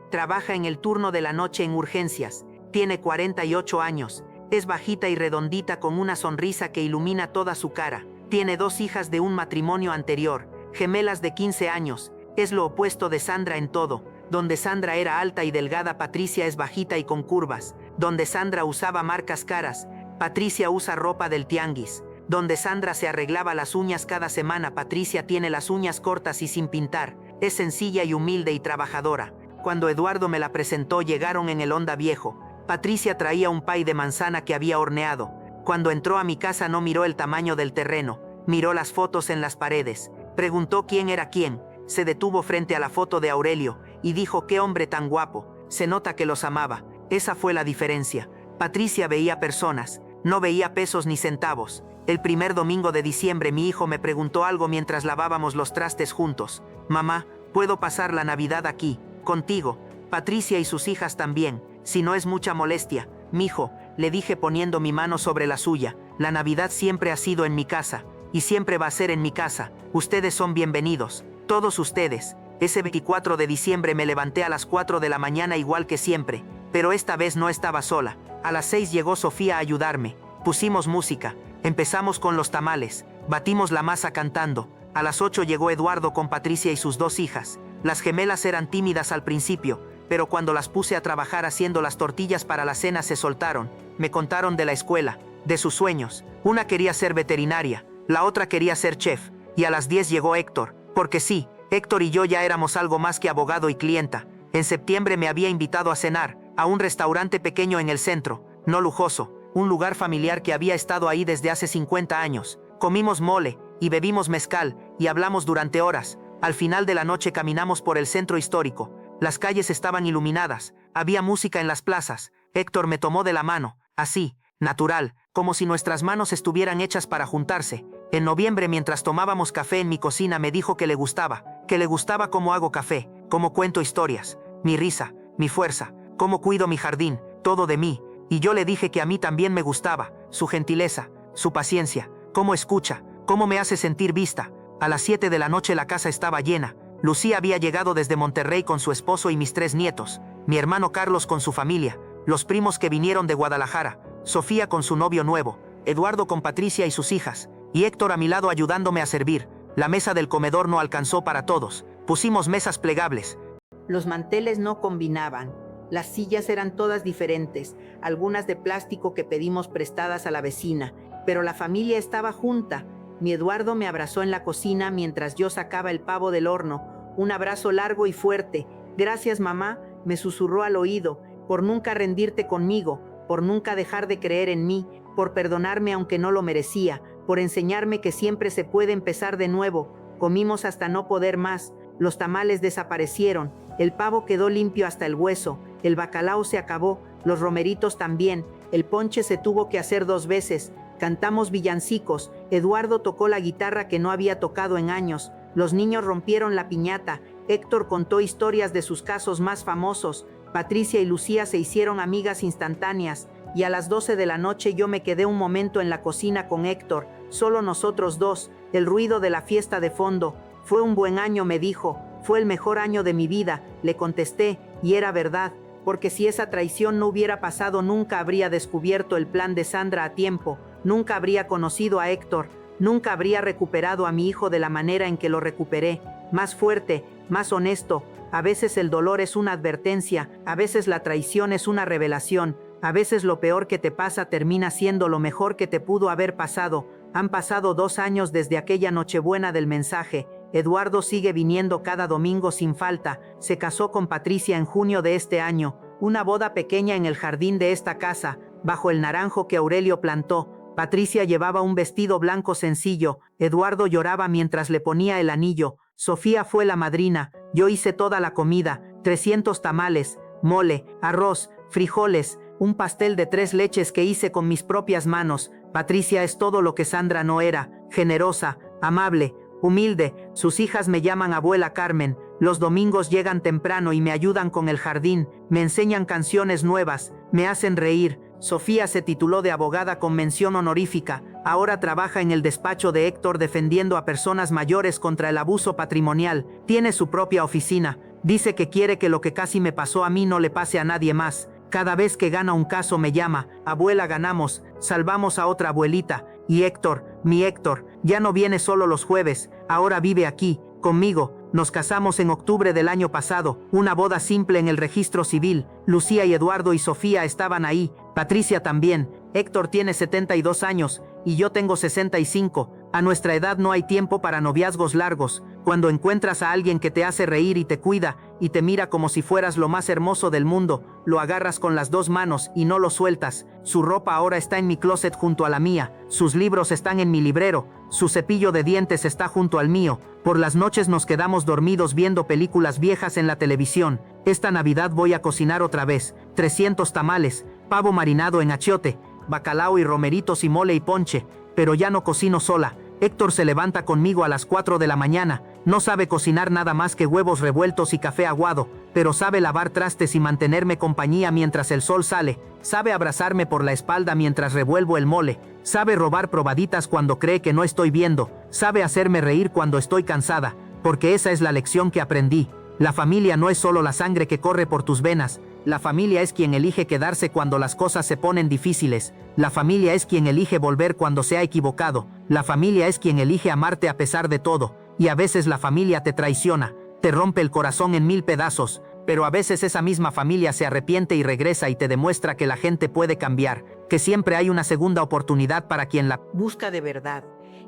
Trabaja en el turno de la noche en urgencias. Tiene 48 años. Es bajita y redondita con una sonrisa que ilumina toda su cara. Tiene 2 hijas de un matrimonio anterior, gemelas de 15 años. Es lo opuesto de Sandra en todo. Donde Sandra era alta y delgada, Patricia es bajita y con curvas. Donde Sandra usaba marcas caras, Patricia usa ropa del tianguis. Donde Sandra se arreglaba las uñas cada semana, Patricia tiene las uñas cortas y sin pintar. Es sencilla y humilde y trabajadora. Cuando Eduardo me la presentó, llegaron en el Honda viejo. Patricia traía un pay de manzana que había horneado. Cuando entró a mi casa no miró el tamaño del terreno, miró las fotos en las paredes. Preguntó quién era quién. Se detuvo frente a la foto de Aurelio y dijo: qué hombre tan guapo. Se nota que los amaba. Esa fue la diferencia. Patricia veía personas, no veía pesos ni centavos. El primer domingo de diciembre mi hijo me preguntó algo mientras lavábamos los trastes juntos. Mamá, ¿puedo pasar la Navidad aquí, contigo? Patricia y sus hijas también, si no es mucha molestia. Mijo, le dije poniendo mi mano sobre la suya, la Navidad siempre ha sido en mi casa, y siempre va a ser en mi casa. Ustedes son bienvenidos, todos ustedes. Ese 24 de diciembre me levanté a las 4 de la mañana igual que siempre, pero esta vez no estaba sola. A las 6 llegó Sofía a ayudarme. Pusimos música, empezamos con los tamales, batimos la masa cantando. A las 8 llegó Eduardo con Patricia y sus 2 hijas. Las gemelas eran tímidas al principio, pero cuando las puse a trabajar haciendo las tortillas para la cena se soltaron. Me contaron de la escuela, de sus sueños. Una quería ser veterinaria, la otra quería ser chef. Y a las 10 llegó Héctor, porque sí, Héctor y yo ya éramos algo más que abogado y clienta. En septiembre me había invitado a cenar, a un restaurante pequeño en el centro, no lujoso, un lugar familiar que había estado ahí desde hace 50 años. Comimos mole, y bebimos mezcal, y hablamos durante horas. Al final de la noche caminamos por el centro histórico. Las calles estaban iluminadas, había música en las plazas. Héctor me tomó de la mano, así, natural, como si nuestras manos estuvieran hechas para juntarse. En noviembre, mientras tomábamos café en mi cocina, me dijo que le gustaba cómo hago café, cómo cuento historias, mi risa, mi fuerza, cómo cuido mi jardín, todo de mí. Y yo le dije que a mí también me gustaba, su gentileza, su paciencia, cómo escucha, cómo me hace sentir vista. A las 7 de la noche la casa estaba llena. Lucía había llegado desde Monterrey con su esposo y mis 3 nietos, mi hermano Carlos con su familia, los primos que vinieron de Guadalajara, Sofía con su novio nuevo, Eduardo con Patricia y sus hijas, y Héctor a mi lado ayudándome a servir. La mesa del comedor no alcanzó para todos. Pusimos mesas plegables. Los manteles no combinaban. Las sillas eran todas diferentes, algunas de plástico que pedimos prestadas a la vecina, pero la familia estaba junta. Mi Eduardo me abrazó en la cocina mientras yo sacaba el pavo del horno, un abrazo largo y fuerte. Gracias, mamá, me susurró al oído, por nunca rendirte conmigo, por nunca dejar de creer en mí, por perdonarme aunque no lo merecía, por enseñarme que siempre se puede empezar de nuevo. Comimos hasta no poder más, los tamales desaparecieron, el pavo quedó limpio hasta el hueso, el bacalao se acabó, los romeritos también, el ponche se tuvo que hacer 2 veces, cantamos villancicos, Eduardo tocó la guitarra que no había tocado en años, los niños rompieron la piñata, Héctor contó historias de sus casos más famosos, Patricia y Lucía se hicieron amigas instantáneas, y a las 12 de la noche yo me quedé un momento en la cocina con Héctor, solo nosotros 2, el ruido de la fiesta de fondo. Fue un buen año, me dijo, fue el mejor año de mi vida, le contesté, y era verdad, porque si esa traición no hubiera pasado nunca habría descubierto el plan de Sandra a tiempo, nunca habría conocido a Héctor, nunca habría recuperado a mi hijo de la manera en que lo recuperé, más fuerte, más honesto. A veces el dolor es una advertencia, a veces la traición es una revelación, a veces lo peor que te pasa termina siendo lo mejor que te pudo haber pasado. Han pasado 2 años desde aquella Nochebuena del mensaje. Eduardo sigue viniendo cada domingo sin falta. Se casó con Patricia en junio de este año. Una boda pequeña en el jardín de esta casa, bajo el naranjo que Aurelio plantó. Patricia llevaba un vestido blanco sencillo. Eduardo lloraba mientras le ponía el anillo. Sofía fue la madrina. Yo hice toda la comida. 300 tamales, mole, arroz, frijoles, un pastel de 3 leches que hice con mis propias manos. Patricia es todo lo que Sandra no era: generosa, amable, humilde. Sus hijas me llaman abuela Carmen. Los domingos llegan temprano y me ayudan con el jardín, me enseñan canciones nuevas, me hacen reír. Sofía se tituló de abogada con mención honorífica. Ahora trabaja en el despacho de Héctor defendiendo a personas mayores contra el abuso patrimonial. Tiene su propia oficina. Dice que quiere que lo que casi me pasó a mí no le pase a nadie más. Cada vez que gana un caso me llama: abuela, ganamos, salvamos a otra abuelita. Y Héctor, mi Héctor, ya no viene solo los jueves, ahora vive aquí, conmigo. Nos casamos en octubre del año pasado, una boda simple en el registro civil. Lucía y Eduardo y Sofía estaban ahí, Patricia también. Héctor tiene 72 años y yo tengo 65. A nuestra edad no hay tiempo para noviazgos largos. Cuando encuentras a alguien que te hace reír y te cuida y te mira como si fueras lo más hermoso del mundo, lo agarras con las 2 manos y no lo sueltas. Su ropa ahora está en mi closet junto a la mía, sus libros están en mi librero, su cepillo de dientes está junto al mío. Por las noches nos quedamos dormidos viendo películas viejas en la televisión. Esta Navidad voy a cocinar otra vez. 300 tamales, pavo marinado en achiote, bacalao y romeritos y mole y ponche. Pero ya no cocino sola. Héctor se levanta conmigo a las 4 de la mañana. No sabe cocinar nada más que huevos revueltos y café aguado, pero sabe lavar trastes y mantenerme compañía mientras el sol sale. Sabe abrazarme por la espalda mientras revuelvo el mole. Sabe robar probaditas cuando cree que no estoy viendo. Sabe hacerme reír cuando estoy cansada, porque esa es la lección que aprendí. La familia no es solo la sangre que corre por tus venas. La familia es quien elige quedarse cuando las cosas se ponen difíciles. La familia es quien elige volver cuando se ha equivocado. La familia es quien elige amarte a pesar de todo. Y a veces la familia te traiciona, te rompe el corazón en 1000 pedazos. Pero a veces esa misma familia se arrepiente y regresa y te demuestra que la gente puede cambiar, que siempre hay una segunda oportunidad para quien la Busca de verdad.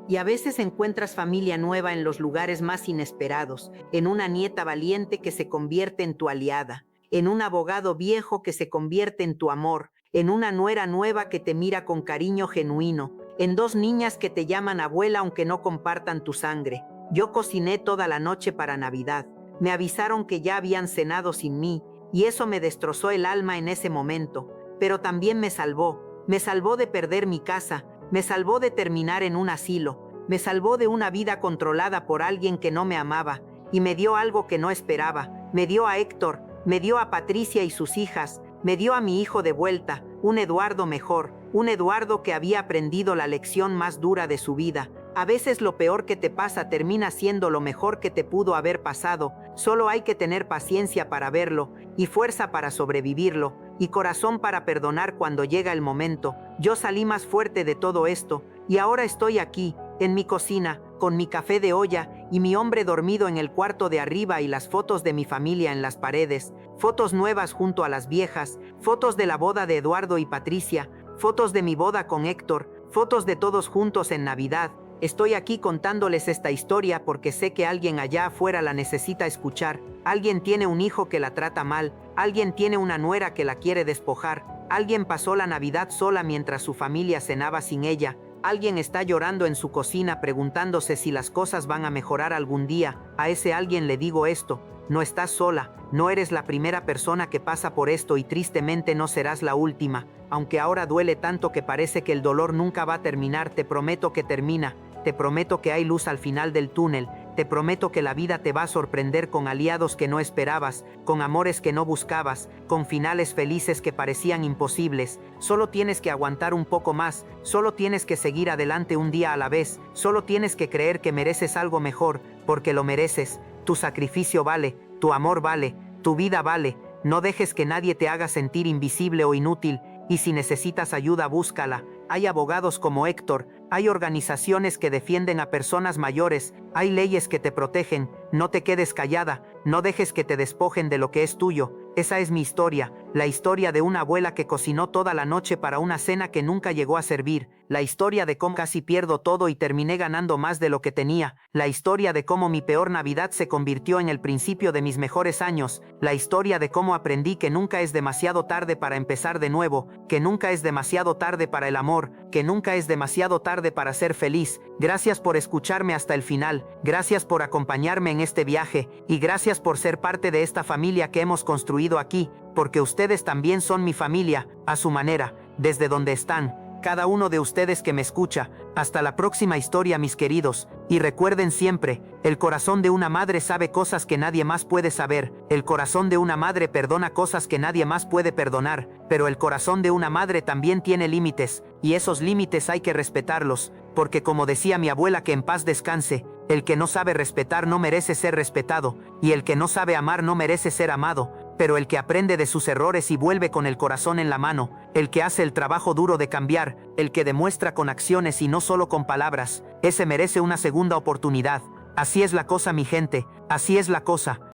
Y a veces encuentras familia nueva en los lugares más inesperados, en una nieta valiente que se convierte en tu aliada, en un abogado viejo que se convierte en tu amor, en una nuera nueva que te mira con cariño genuino, en 2 niñas que te llaman abuela aunque no compartan tu sangre. Yo cociné toda la noche para Navidad. Me avisaron que ya habían cenado sin mí, y eso me destrozó el alma en ese momento, pero también me salvó de perder mi casa, me salvó de terminar en un asilo, me salvó de una vida controlada por alguien que no me amaba, y me dio algo que no esperaba. Me dio a Héctor, me dio a Patricia y sus hijas, me dio a mi hijo de vuelta, un Eduardo mejor, un Eduardo que había aprendido la lección más dura de su vida. A veces lo peor que te pasa termina siendo lo mejor que te pudo haber pasado. Solo hay que tener paciencia para verlo, y fuerza para sobrevivirlo, y corazón para perdonar cuando llega el momento. Yo salí más fuerte de todo esto, y ahora estoy aquí, en mi cocina, con mi café de olla y mi hombre dormido en el cuarto de arriba y las fotos de mi familia en las paredes, fotos nuevas junto a las viejas, fotos de la boda de Eduardo y Patricia, fotos de mi boda con Héctor, fotos de todos juntos en Navidad. Estoy aquí contándoles esta historia porque sé que alguien allá afuera la necesita escuchar. Alguien tiene un hijo que la trata mal, alguien tiene una nuera que la quiere despojar, alguien pasó la Navidad sola mientras su familia cenaba sin ella, alguien está llorando en su cocina preguntándose si las cosas van a mejorar algún día. A ese alguien le digo esto: no estás sola, no eres la primera persona que pasa por esto y tristemente no serás la última. Aunque ahora duele tanto que parece que el dolor nunca va a terminar, te prometo que termina. Te prometo que hay luz al final del túnel. Te prometo que la vida te va a sorprender con aliados que no esperabas, con amores que no buscabas, con finales felices que parecían imposibles. Solo tienes que aguantar un poco más, solo tienes que seguir adelante un día a la vez, solo tienes que creer que mereces algo mejor, porque lo mereces. Tu sacrificio vale, tu amor vale, tu vida vale. No dejes que nadie te haga sentir invisible o inútil, y si necesitas ayuda, búscala. Hay abogados como Héctor, hay organizaciones que defienden a personas mayores, hay leyes que te protegen. No te quedes callada, no dejes que te despojen de lo que es tuyo. Esa es mi historia, La historia de una abuela que cocinó toda la noche para una cena que nunca llegó a servir. La historia de cómo casi pierdo todo y terminé ganando más de lo que tenía. La historia de cómo mi peor Navidad se convirtió en el principio de mis mejores años. La historia de cómo aprendí que nunca es demasiado tarde para empezar de nuevo, que nunca es demasiado tarde para el amor, que nunca es demasiado tarde para ser feliz. Gracias por escucharme hasta el final, gracias por acompañarme en este viaje, y gracias por ser parte de esta familia que hemos construido aquí, porque ustedes también son mi familia, a su manera, desde donde están. Cada uno de ustedes que me escucha. Hasta la próxima historia, mis queridos, y recuerden siempre, el corazón de una madre sabe cosas que nadie más puede saber, el corazón de una madre perdona cosas que nadie más puede perdonar, pero el corazón de una madre también tiene límites, y esos límites hay que respetarlos, porque como decía mi abuela, que en paz descanse, el que no sabe respetar no merece ser respetado, y el que no sabe amar no merece ser amado, pero el que aprende de sus errores y vuelve con el corazón en la mano, el que hace el trabajo duro de cambiar, el que demuestra con acciones y no solo con palabras, ese merece una segunda oportunidad. Así es la cosa, mi gente, así es la cosa.